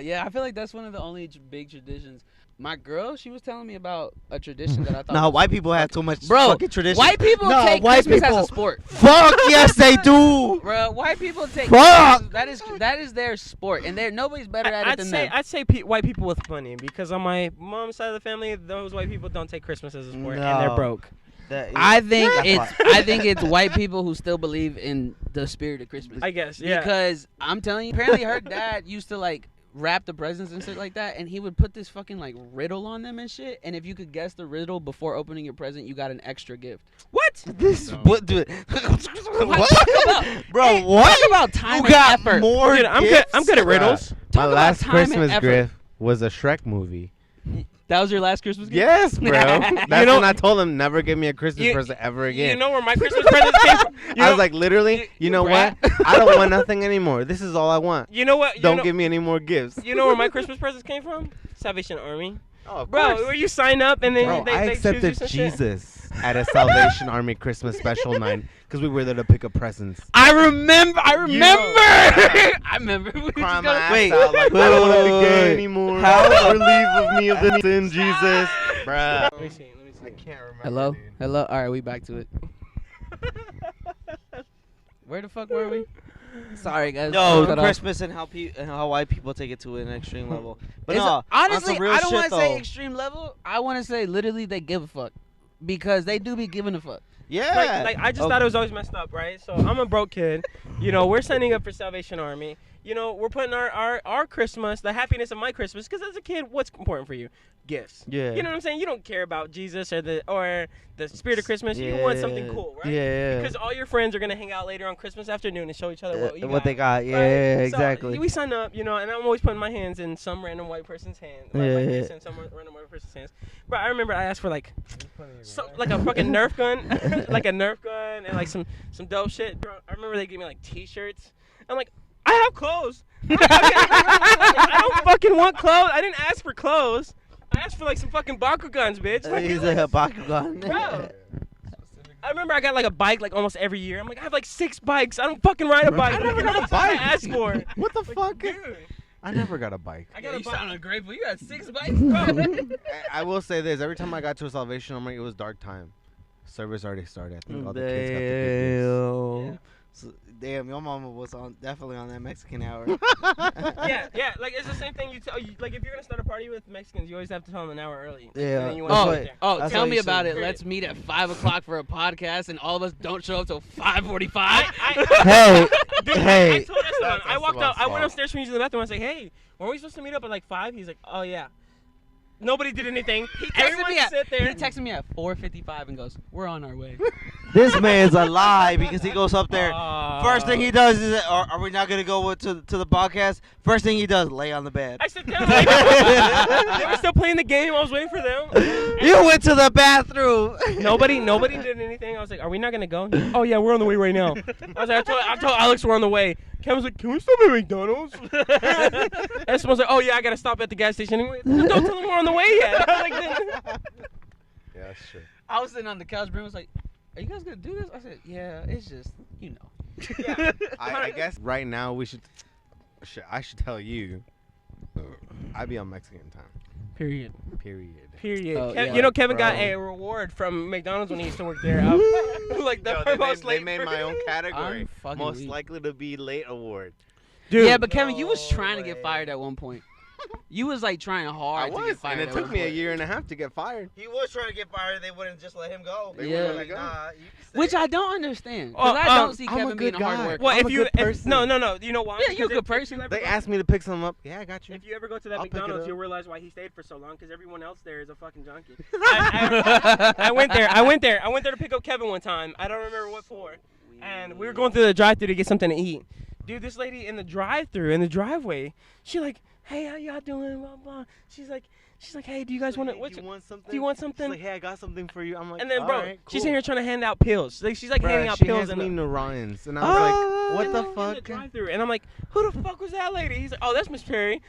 Yeah, I feel like that's one of the only big traditions. My girl, she was telling me about a tradition that I thought. No, was white people have too much Bro, fucking tradition. White people No, take white Christmas people- as a sport. Fuck yes, they do. Bro, white people take Fuck! Christmas, that is their sport, and nobody's better at it than them. I'd say white people with money, because on my mom's side of the family, those white people don't take Christmas as a sport, and they're No. broke. I think That's it's white people who still believe in the spirit of Christmas. I guess, yeah. Because I'm telling you, apparently her dad used to like wrap the presents and shit like that, and he would put this fucking like riddle on them and shit. And if you could guess the riddle before opening your present, you got an extra gift. What? This what do What? Bro, Hey, what? Talk about time You and got effort. more Dude, I'm gifts? good at riddles. Talk My about last time and Christmas effort. gift was a Shrek movie. That was your last Christmas gift? Yes, bro. That's know- when I told him never give me a Christmas You- present ever again. You know where my Christmas presents came from? I was like, literally, you know brat. what? I don't want nothing anymore. This is all I want. You know what? Don't give me any more gifts. You know where my Christmas presents came from? Salvation Army. Oh, of Bro, course. where you sign up and then Bro, they I choose you accepted some shit. Jesus at a Salvation Army Christmas special night because we were there to pick up presents. I remember. I remember. We was Crying gonna- my ass Wait, out like, I don't want to be wait. gay anymore. How- Relieve of me of the sin, Jesus. Bruh. Let me see. I can't remember. Hello? dude. Hello? Alright, we back to it. Where the fuck were we? Sorry, guys. No, Cut off. Christmas and how white people take it to an extreme level. But It's no, honestly, on some real I don't shit, want to say though. extreme level. I want to say literally they give a fuck. Because they do be giving a fuck. Yeah. Like I just thought it was always messed up, right? So I'm a broke kid. You know, we're signing up for Salvation Army. You know, we're putting our Christmas, the happiness of my Christmas, because as a kid, what's important for you? Gifts. Yeah. You know what I'm saying? You don't care about Jesus or the spirit of Christmas. You want something cool, right? Yeah. Because all your friends are gonna hang out later on Christmas afternoon and show each other what you what got. they got. Yeah, Right? So, exactly. we sign up, you know, and I'm always putting my hands in some random white person's hand. Like, Yeah, like yeah. this in some random white person's hands. But I remember I asked for like a fucking Nerf gun, like a Nerf gun, and like some dope shit. Bro, I remember they gave me like T-shirts. I'm like, I have clothes. I don't fucking want clothes. I didn't ask for clothes. I asked for like some fucking Bakugans, bitch. Like, He's like a Bakugan. Bro. I remember I got like a bike like almost every year. I'm like, I have like 6 bikes. I don't fucking ride a bike. I never got a That's what I bike. asked for. What the fuck? Dude, I never got a bike. I got a bike. ungrateful. You got 6 bikes, I will say this: every time I got to a Salvation Army, it was dark time. Service already started. I think all the kids got the good gifts. So, damn, your mama was definitely on that Mexican hour. Yeah, like it's the same thing you tell. Like if you're gonna start a party with Mexicans, you always have to tell them an hour early. Yeah. And then you wanna That's sit what- there. Oh, That's tell what me you about said. it. Let's meet at 5 o'clock for a podcast, and all of us don't show up till 5:45. Hey, Dude, hey. I told Esteban. I That's walked out. I went smart. upstairs from using the bathroom. I was like, "Hey, weren't we supposed to meet up at like 5?" He's like, "Oh yeah." Nobody did anything. He Everyone sit there. He texted me at 4:55 and goes, "We're on our way." This man's a lie because he goes up there. Uh, First thing he does is, are we not gonna go to the podcast? First thing he does, lay on the bed. I sit down. Like, they were still playing the game. I was waiting for them. You went to the bathroom. Nobody did anything. I was like, "Are we not gonna go?" Oh yeah, we're on the way right now. I was like, I told Alex we're on the way. Kevin's like, "Can we stop at McDonald's?" And someone's like, "Oh yeah, I gotta stop at the gas station anyway." Don't tell them we're on the way yet. I was like, Yeah, that's true. I was sitting on the couch. Brent was like, "Are you guys gonna do this?" I said, "Yeah, it's just, you know." yeah. I guess right now we should. I should tell you. I'd be on Mexican time. Period. Oh, yeah. You know, Kevin got Bro. a reward from McDonald's when he used to work there. Like the Yo, most they late. made my own category. I'm fucking Most weak. likely to be late award. Dude. Yeah, but Kevin, you was No trying to get way. fired at one point. You was like trying I hard to get was, fired. and it at took one me a point. year and a half to get fired. He was trying to get fired. They wouldn't just let him go. They Yeah. wouldn't Like, let go. nah, you can stay. Which I don't understand. Because Oh, I don't see I'm a Kevin being good a hard guy. worker. Well, I'm if a you good person. no, you know why? Yeah, you a Because good if person. you ever They go- asked me to pick some up. Yeah, I got you. If you ever go to that I'll pick it McDonald's, up. you'll realize why he stayed for so long. Because everyone else there is a fucking junkie. I went there to pick up Kevin one time. I don't remember what for. And we were going through the drive-thru to get something to eat. Dude, this lady in the drive-thru, in the driveway, she like, hey, how y'all doing? Blah blah. She's like, hey, do you guys want to? Do you want something? Do you want She's something? like, hey, I got something for you. I'm like, And then, bro, alright, she's cool. in here trying to hand out pills. Like, she's like handing out she pills hands me in Norans, and I was like, what in the in the fuck? drive-thru. And I'm like, who the fuck was that lady? He's like, oh, that's Miss Perry.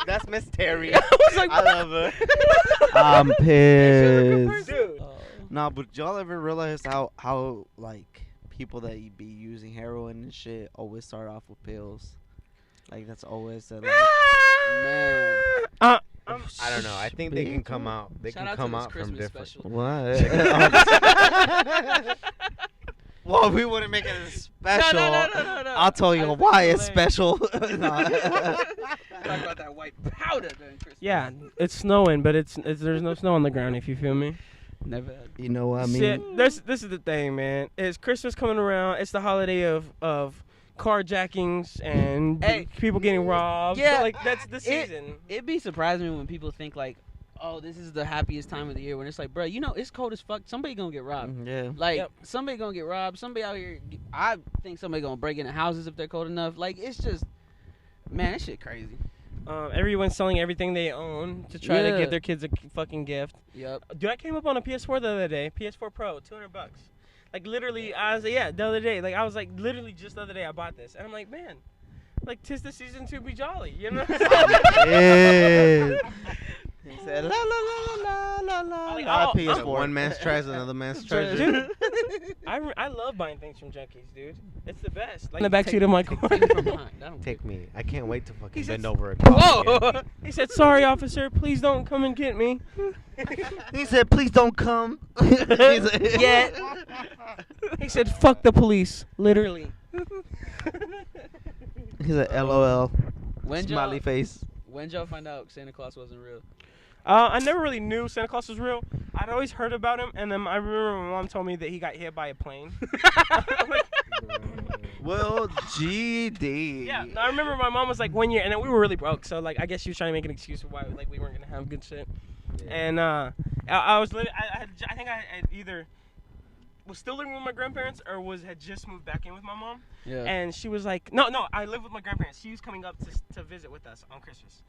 That's Miss Terry. I was like, I love her. I'm pissed. dude. Nah, but y'all ever realize how like people that be using heroin and shit always start off with pills? Like that's always like, Man. I don't know. I think they can come out. They Shout can out come to this out from Christmas different. special. what? Well, we wouldn't make it a special. No. I'll tell you I think why it's it's special. Nah. Talk about that white powder during Christmas. Yeah, it's snowing, but it's there's no snow on the ground. If you feel me. Never had. You know what I mean? Shit, this is the thing, man. It's Christmas coming around. It's the holiday of carjackings and Hey. people getting robbed. Yeah, So, like that's the season. It'd be surprising me when people think like, oh, this is the happiest time of the year. When it's like, bro, you know, it's cold as fuck. Somebody gonna get robbed. Yeah. Like, Yep. somebody gonna get robbed. Somebody out here. I think somebody gonna break into houses if they're cold enough. Like, it's just, man, that shit crazy. Everyone's selling everything they own to try to Yeah. give their kids a fucking gift. Yep. Dude, I came up on a PS4 the other day. PS4 Pro, $200. Like literally, I was the other day. Like I was like literally just the other day I bought this, and I'm like, man, like 'tis the season to be jolly, you know? Yeah. He said la la la la la la. Like, la. oh, PS4. One man's treasure, another man's treasure. Dude, I love buying things from junkies, dude. It's the best. Like in the backseat of my car. Take it from behind. I don't Take me. I can't wait to fucking He said- bend over a cop again. Whoa. He said, "Sorry, officer. Please don't come and get me." He said, "Please don't come." Yeah. He said, "Fuck the police." Literally. He said, "LOL." When Smiley y'all, face. when y'all find out Santa Claus wasn't real? I never really knew Santa Claus was real. I'd always heard about him, and then I remember my mom told me that he got hit by a plane. Well, GD. Yeah, I remember my mom was like 1 year, and then we were really broke, so like I guess she was trying to make an excuse for why like we weren't gonna have good shit. And I was I think I had either was still living with my grandparents or had just moved back in with my mom. Yeah. And she was like, no, I live with my grandparents. She was coming up to visit with us on Christmas,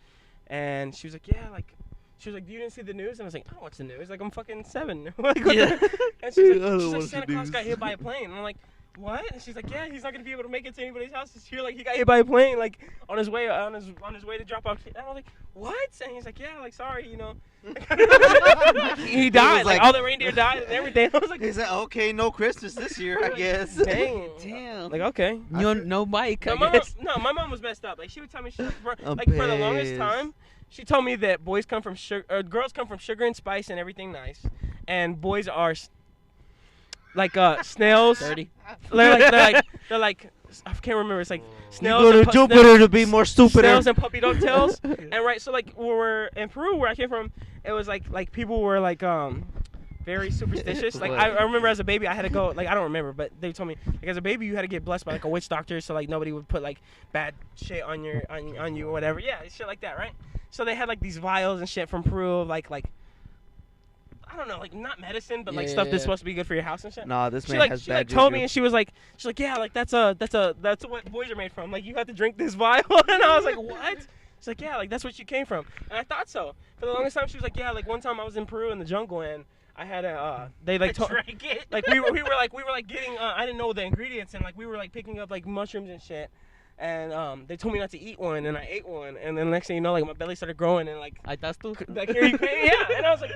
and she was like, yeah, like. She was like, you didn't see the news? And I was like, I don't watch the news. Like, I'm fucking 7. Like, what Yeah. the- And she's I don't like, watch the Santa Claus news. got hit by a plane. And I'm like, what? And she's like, yeah, he's not gonna be able to make it to anybody's house this year. Like, he got hit by a plane, like on his way to drop off. And I was like, what? And he's like, yeah, like sorry, you know. He died. Like, like- all the reindeer died and everything. I was like, He said, "Okay, no Christmas this year, I guess." dang. Damn. Like, okay. No mic. I No, guess. my mom was messed up. Like she would tell me, for I'm the longest pissed. time, she told me that girls come from sugar and spice and everything nice, and boys are like snails. 30. They're like I can't remember. It's like You snails. go to and Jupiter to be more stupider. Snails and puppy dog tails. And right, so like when we're in Peru, where I came from, it was like people were like very superstitious. Like I remember as a baby, I had to go. Like I don't remember, but they told me like as a baby you had to get blessed by like a witch doctor, so like nobody would put like bad shit on you or whatever. Yeah, shit like that, right? So they had like these vials and shit from Peru, like I don't know, like not medicine, but like stuff that's Yeah. supposed to be good for your house and shit. Nah, this She man like has she bad like told juju. me, and she's like yeah, like that's what boys are made from. Like you have to drink this vial, and I was like, what? She's like, yeah, like that's what you came from, and I thought so. For the longest time, she was like, yeah, like one time I was in Peru in the jungle, and I had they like Drank it. like we were like getting I didn't know the ingredients, and like we were like picking up like mushrooms and shit. And they told me not to eat one, and I ate one, and then next thing you know, like my belly started growing, and like that's too. like here you came, yeah, and I was like,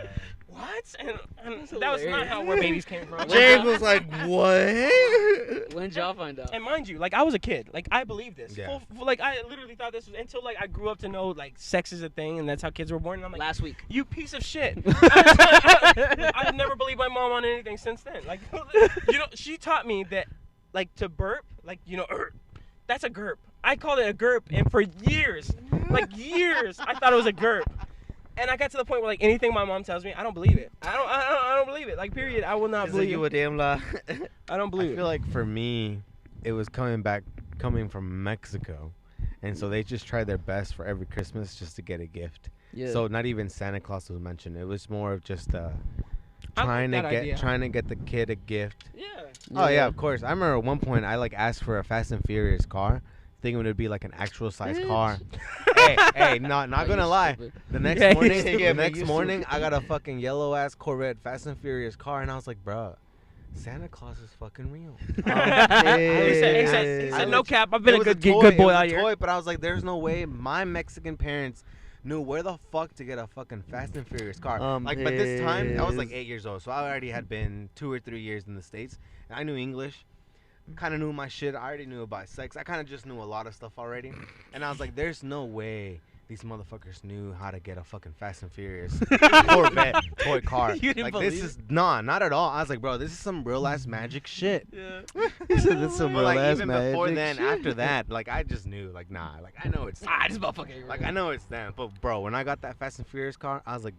what? And that was not how where babies came from. James was like, what? When did y'all find out? And mind you, like I was a kid, like I believed this. Yeah. Like I literally thought this was until like I grew up to know like sex is a thing, and that's how kids were born. And I'm like, Last week. you piece of shit. I've never believed my mom on anything since then. Like, you know, she taught me that, like, to burp, like, you know, that's a gurp. I called it a gurp, and for years, like years, I thought it was a gurp. And I got to the point where, like, anything my mom tells me, I don't believe it. I don't believe it. Like, period. I will not believe you a it. damn lie. I don't believe I it. feel like for me, it was coming from Mexico, and so they just tried their best for every Christmas just to get a gift. Yeah. So not even Santa Claus was mentioned. It was more of just I trying like to that get idea. trying to get the kid a gift. Yeah. Oh yeah, of course. I remember at one point I like asked for a Fast and Furious car, thinking it would be like an actual size car. hey, not Oh, gonna you lie. stupid. The next Yeah, morning, you stupid. the next You morning, stupid. I got a fucking yellow ass Corvette Fast and Furious car, and I was like, bruh, Santa Claus is fucking real. He said, no cap. I've been It a was good toy, good it boy was out a here. toy, but I was like, there's no way my Mexican parents knew where the fuck to get a fucking Fast and Furious car. But this time, I was like pissed. 8 years old, so I already had been 2 or 3 years in the States, and I knew English. Kind of knew my shit. I already knew about sex. I kind of just knew a lot of stuff already. And I was like, there's no way these motherfuckers knew how to get a fucking Fast and Furious Corvette toy car. You didn't Like, this believe is, nah, not at all. I was like, bro, this is some real ass magic shit. Yeah. He said this some But real like, ass even before magic then, shit. after that, like, I just knew, like, nah, like, I know it's, This motherfucker. ain't like, real. I know it's them. But, bro, when I got that Fast and Furious car, I was like,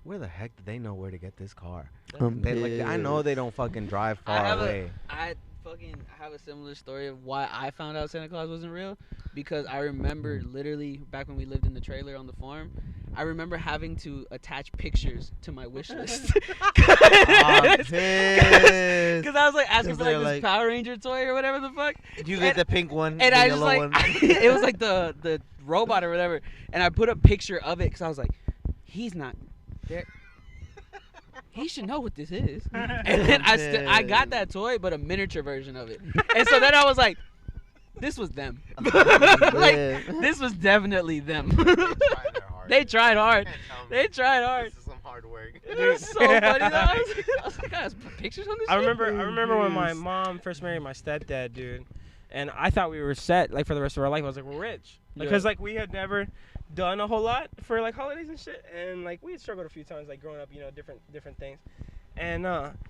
where the heck did they know where to get this car? They, like, I know they don't fucking drive I far have away. I have a similar story of why I found out Santa Claus wasn't real, because I remember literally back when we lived in the trailer on the farm, I remember having to attach pictures to my wish list. I'm pissed. Because I was like asking for like They're this like- Power Ranger toy or whatever the fuck. Did you get the pink one? And the I just yellow like, one? it was like the robot or whatever. And I put a picture of it because I was like, he's not there. He should know what this is. And then I got that toy, but a miniature version of it. And so then I was like, this was them. Like, this was definitely them. They tried hard. They tried hard. This is some hard work. It was so funny though. I was like, I got pictures on this I shit? remember when my mom first married my stepdad, dude, and I thought we were set like for the rest of our life. I was like, we're rich because like we had never done a whole lot for like holidays and shit, and like we had struggled a few times like growing up, you know, different things. And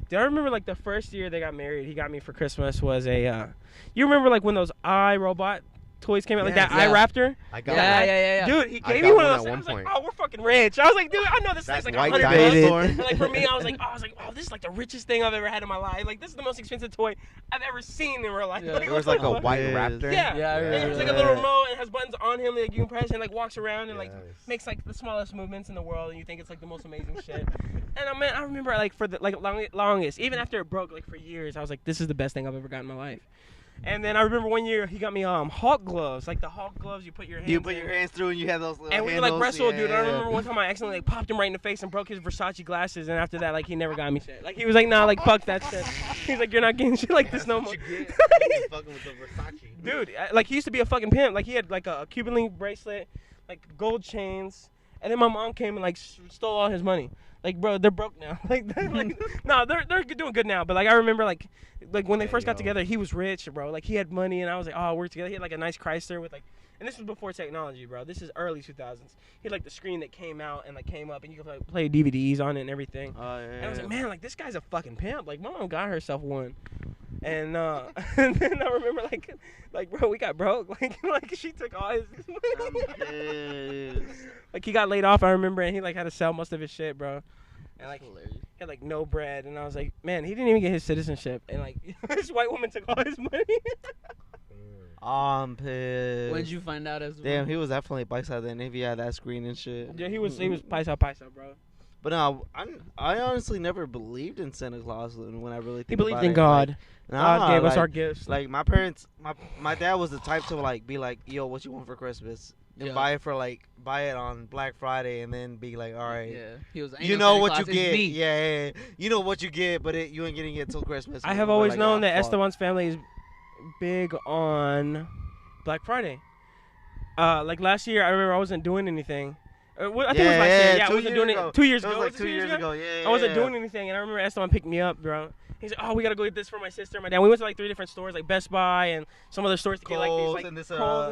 dude, I remember like the first year they got married, he got me for Christmas was a you remember like when those iRobot toys came out, like Yes. that iRaptor? I got Yeah. Dude, he I gave got me one one of those. at I one was like, point. oh, we're fucking rich. I was like, dude, I know this That's thing's like white $100. dinosaur. And, like for me, I was like, oh, this is like the richest thing I've ever had in my life. Like this is the most expensive toy I've ever seen in real life. Yeah. Like, There was like a what the fuck? white Yes. raptor. Yeah, Yeah, I and remember it's like that. a little remote and it has buttons on him that you can press and like walks around and like Yes. makes like the smallest movements in the world and you think it's like the most amazing shit. And I remember like for the like longest, even after it broke like for years, I was like, this is the best thing I've ever gotten in my life. And then I remember one year he got me Hulk gloves, like the Hulk gloves you put your hands You put in. your hands through and you have those little And we handles. would like wrestle, dude. I yeah. remember one time I accidentally like popped him right in the face and broke his Versace glasses, and after that, like he never got me shit. Like he was like, nah, like fuck that shit. He's like, you're not getting shit like this no more. Fucking with the Versace. Dude, like he used to be a fucking pimp. Like he had like a Cuban link bracelet, like gold chains, and then my mom came and like stole all his money. Like bro, they're broke now. No, they're doing good now. But like I remember like when they first got together, he was rich, bro. Like he had money, and I was like, oh, we're together. He had like a nice Chrysler with like, and this was before technology, bro. This is early 2000s. He had like the screen that came out and like came up, and you could like, play DVDs on it and everything. Oh, yeah. And I was like, man, like this guy's a fucking pimp. Like my mom got herself one. And and then I remember like bro, we got broke. Like she took all his I'm money. pissed. Like he got laid off, I remember, and he like had to sell most of his shit, bro. And like Hilarious. he had like no bread, and I was like, man, he didn't even get his citizenship, and like this white woman took all his money. I'm pissed. When did you find out as Damn, he was definitely paisa then if he had that screen and shit. Yeah, he was paisa, bro. But no, I honestly never believed in Santa Claus when I really think He believed about in it. God. Like, God nah, gave us like- our gifts. Like my parents, my dad was the type to like be like, yo, what you want for Christmas? And Yeah. buy it on Black Friday and then be like, all right. Yeah, he was. You know what you get. Yeah. You know what you get, but you ain't getting it till Christmas. I have We're always like, known "Ah, that fuck." Esteban's family is big on Black Friday. Like last year, I remember I wasn't doing anything. I think it was last year. Yeah, I wasn't doing it 2 years ago. It was like 2 years ago. Yeah, I wasn't doing anything, and I remember Esteban picked me up, bro. He's like, "Oh, we gotta go get this for my sister and my dad." We went to like 3 different stores, like Best Buy and some other stores to get like these like Kohl's and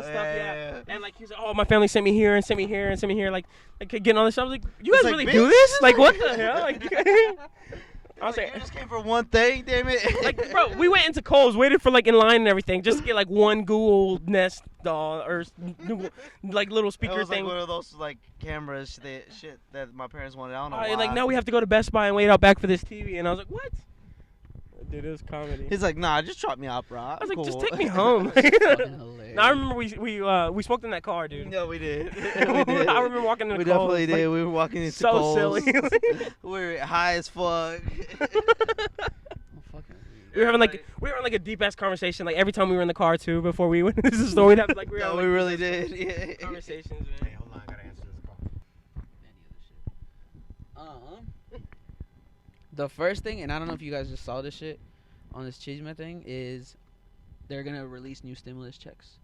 stuff. Yeah. And like he's like, "Oh, my family sent me here and sent me here and sent me here." Like getting all this stuff. I was like, "You guys really do this? Like what the hell?" Like. I was like, you just came for one thing, damn it. Like, bro, we went into Kohl's, waited for like in line and everything, just to get like one Google Nest doll or like little speaker thing. Like one of those like cameras, shit that my parents wanted. I don't know why. Like now we have to go to Best Buy and wait out back for this TV, and I was like, what? Dude, it was comedy. He's like, nah, just drop me out, bro. I was like, cool. just take me home. No, I remember we smoked in that car, dude. No, we did. I remember walking into We Kohl's, definitely did. We were walking into so Kohl's. silly. We were high as fuck. We were having like a deep ass conversation like every time we were in the car too before we went to the store. We'd have like we really did. Yeah. Conversations, man. Hey, hold on, I gotta answer this call. The first thing, and I don't know if you guys just saw this shit on this Chisme thing, is they're gonna release new stimulus checks.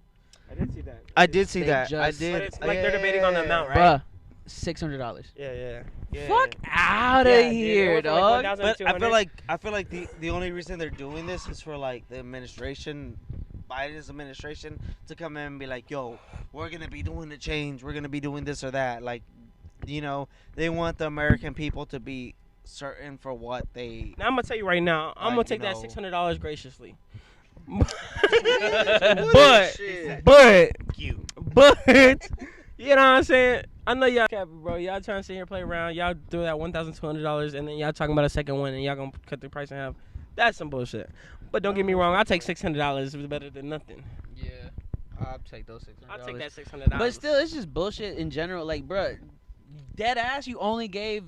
I did see that. I did see They that. just- I But did. it's like they're debating on the amount, right? Bruh, $600. Yeah. Fuck out of Yeah, dude, here, it went from, like, dog. But 1,200. I feel like the only reason they're doing this is for like the administration, Biden's administration, to come in and be like, yo, we're gonna be doing the change. We're gonna be doing this or that. Like, you know, they want the American people to be certain for what they. Now I'm gonna tell you right now, I'm gonna Like, take you that know. $600 graciously. Shit. but You. you know what I'm saying? I know y'all cap, bro. Y'all trying to sit here and play around. Y'all do that $1,200 and then y'all talking about a second one and y'all gonna cut the price in half. That's some bullshit. But don't get me wrong, I'll take $600. It was better than nothing. Yeah, I'll take those $600. I'll take that $600. But still, it's just bullshit in general. Like, bruh, dead ass, you only gave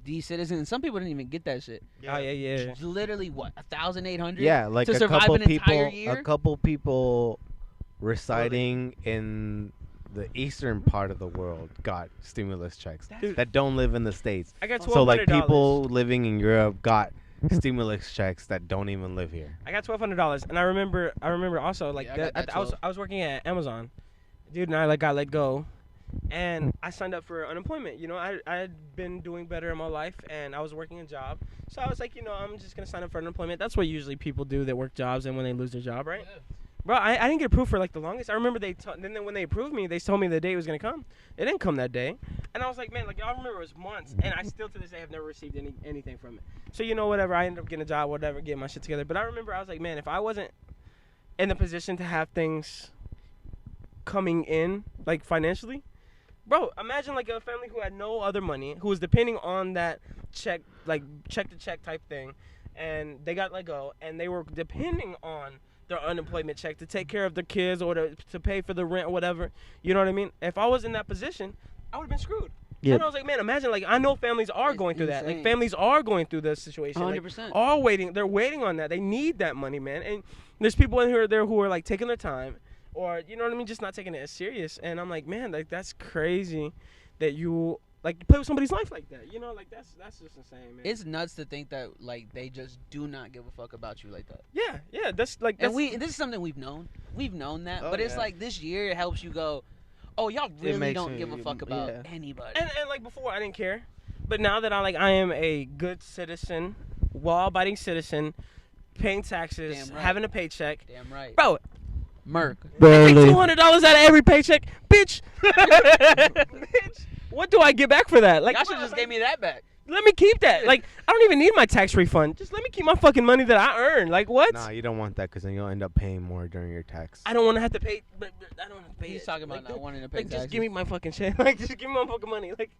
these citizens. Some people didn't even get that shit. Oh yeah. Literally, what, 1,800? Yeah, like to a survive couple an entire people, year? a couple people residing in the eastern part of the world got stimulus checks Dude. that don't live in the States. I got $1,200. So like people living in Europe got stimulus checks that don't even live here. I got $1,200, and I remember also like Yeah, I got that, that I was working at Amazon, dude, and I like got let go, and I signed up for unemployment. You know, I had been doing better in my life, and I was working a job, so I was like, you know, I'm just gonna sign up for unemployment. That's what usually people do that work jobs and when they lose their job, right? Yeah. Bro, I didn't get approved for like the longest. I remember then when they approved me, they told me the day was gonna come. It didn't come that day, and I was like, man, like y'all remember it was months, and I still to this day have never received anything from it. So you know, whatever, I ended up getting a job, whatever, getting my shit together. But I remember I was like, man, if I wasn't in the position to have things coming in like financially, bro, imagine like a family who had no other money, who was depending on that check, like check to check type thing, and they got let go, and they were depending on their unemployment check to take care of their kids or to pay for the rent or whatever. You know what I mean? If I was in that position, I would have been screwed. Yeah. And I was like, man, imagine, like, I know families are It's going through that. Like, insane. families are going through this situation. 100%. Like, are waiting. They're waiting on that. They need that money, man. And there's people in here there who are, like, taking their time or, you know what I mean, just not taking it as serious. And I'm like, man, like, that's crazy that you, like, play with somebody's life like that. You know, like, that's just insane, man. It's nuts to think that, like, they just do not give a fuck about you like that. Yeah, that's, like, that's... And this is something we've known. We've known that. Oh, but it's yeah. like this year it helps you go, oh, y'all really makes don't you- give a fuck about yeah. anybody. And like before, I didn't care, but now that I am a good citizen, law-abiding citizen, paying taxes, Damn right. having a paycheck, Damn right. bro. Merc. I take $200 out of every paycheck, bitch. Bitch, what do I get back for that? Like, Y'all should just gave me that back. Let me keep that. Like, I don't even need my tax refund. Just let me keep my fucking money that I earn. Like, what? Nah, you don't want that because then you'll end up paying more during your tax. I don't want to have to pay. But I don't have to pay. He's it. talking about Like, not wanting to pay Like, taxes. just give me my fucking shit. Like, just give me my fucking money. Like,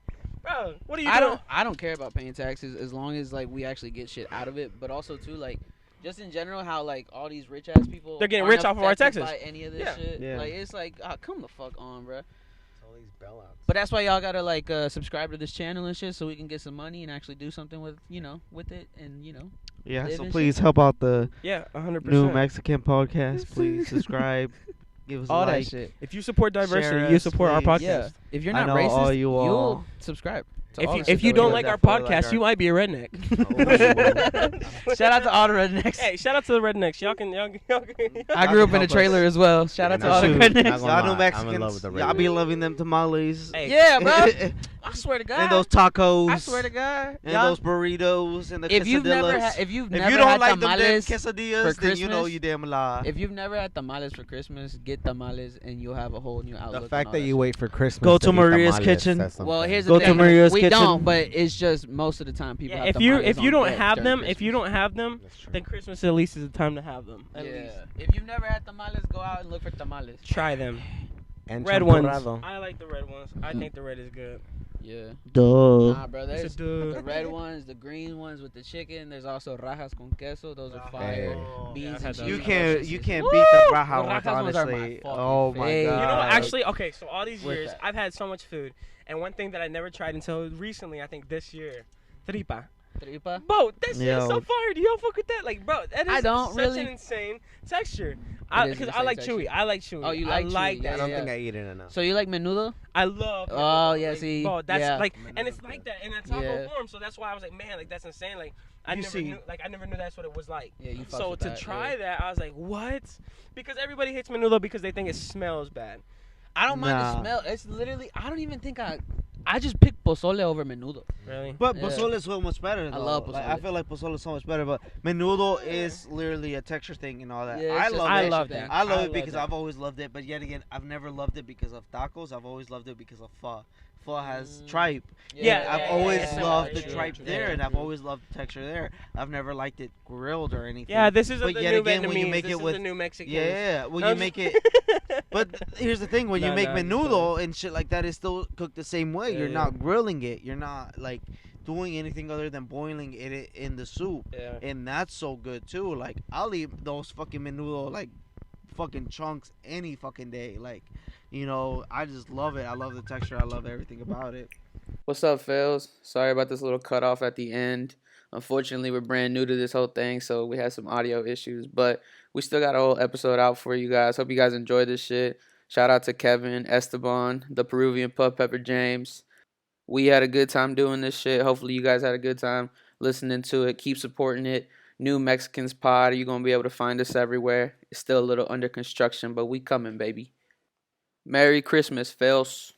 bro, what are you doing? I don't care about paying taxes as long as like we actually get shit out of it. But also too like just in general how like all these rich ass people They're getting aren't rich off of our affected taxes. by any of this Yeah. shit. Yeah. Like it's like come the fuck on, bro. All these bailouts. But that's why y'all gotta like subscribe to this channel and shit so we can get some money and actually do something with with it and Yeah, Live so and please shit. help out the Yeah, 100%. New Mexican podcast. Please subscribe. Give us all a like. that shit. If you support diversity, Share you us, support our please. podcast. Yeah. If you're I not know racist, all you all- you'll subscribe. If you don't like our podcast, you might be a redneck. Shout out to all the rednecks. Hey, shout out to the rednecks. Y'all can. I grew up in a trailer as well. Shout out to all the rednecks. Y'all know I'm in love with Mexicans. the Y'all be rednecks. loving them tamales. Hey, Yeah, bro. I swear to God. And those tacos. I swear to God. And Y'all- those if if you've never had, if you've if never you don't had like them damn tamales quesadillas, for then you know Christmas, you damn lie. if you've never had tamales for Christmas, get tamales and you'll have a whole new outlook. The on fact all that you shit. wait for Christmas. Go to eat Maria's tamales Kitchen. says Well, something. here's the Go thing. to Maria's we Kitchen. don't, but it's just most of the time people have if tamales you on don't deck have during them, if you Christmas. don't have them, That's true. then Christmas at least is the time to have them. At Yeah. least If you've never had tamales, go out and look for tamales. try them. And Red ones. champurrado. I like the red ones. I think the red is good. Yeah. Duh. Nah, bro. It's There's a duh. the red ones, the green ones with the chicken. There's also rajas con queso. Those are fire. Hey. Beans I've and had cheese. those. You Oh, can't shit, you shit, can't shit. beat the Woo! Raja The ones, Rajas ones are my honestly. fucking Oh my favorite. god. You know what? Uh, Actually, okay. So all these with years, that. I've had so much food, and one thing that I never tried until recently, I think this year, tripa. Tripa. Bro, that shit is Yo. so fire. Do y'all fuck with that? Like, bro, that is I don't such really. an insane texture. It is Because an I like insane chewy. texture. I like chewy. Oh, you I like like chewy, that. I don't yeah. think I eat it enough. So you like menudo? I love. Oh, menudo. yeah, Like, see, bro, that's yeah. like, and it's Menudo's like good. that in a taco Yeah. form. So that's why I was like, man, like that's insane. Like I You never see- knew, like I never knew that's what it was like. Yeah, you fucks So with to that, try yeah. that, I was like, what? Because everybody hates menudo because they think it smells bad. I don't mind the Nah. smell. It's literally. I don't even think I just pick pozole over menudo. Really? But Yeah. pozole is so much better. Though. love Like, pozole. I feel like pozole is so much better, but menudo is literally a texture thing and all that. Yeah, I it's just love I it. love thing. that. I love I it because that. I've always loved it, but yet again, I've never loved it because of tacos. I've always loved it because of pho. Pho has tripe. Yeah, I've yeah, always yeah, loved yeah, the true, tripe true, there, true, and I've true. always loved the texture there. I've never liked it grilled or anything. Yeah, this is But the yet new again, when you Vietnamese. make This it is with the new Mexicans. yeah, when I'm you make just- it. But here's the thing: when you Nah, make nah, I'm just menudo and shit like that, it's still cooked the same way. Yeah, You're yeah. not grilling it. You're not like doing anything other than boiling it in the soup, Yeah. and that's so good too. Like I'll eat those fucking menudo like fucking chunks any fucking day. Like, you know, I just love it. I love the texture. I love everything about it. What's up, Phils? Sorry about this little cutoff at the end. Unfortunately, we're brand new to this whole thing, so we had some audio issues, but we still got a whole episode out for you guys. Hope you guys enjoyed this shit. Shout out to Kevin, Esteban, the Peruvian Puff Pepper James. We had a good time doing this shit. Hopefully, you guys had a good time listening to it. Keep supporting it. New Mexicans Pod. You're going to be able to find us everywhere. It's still a little under construction, but we coming, baby. Merry Christmas, Phils.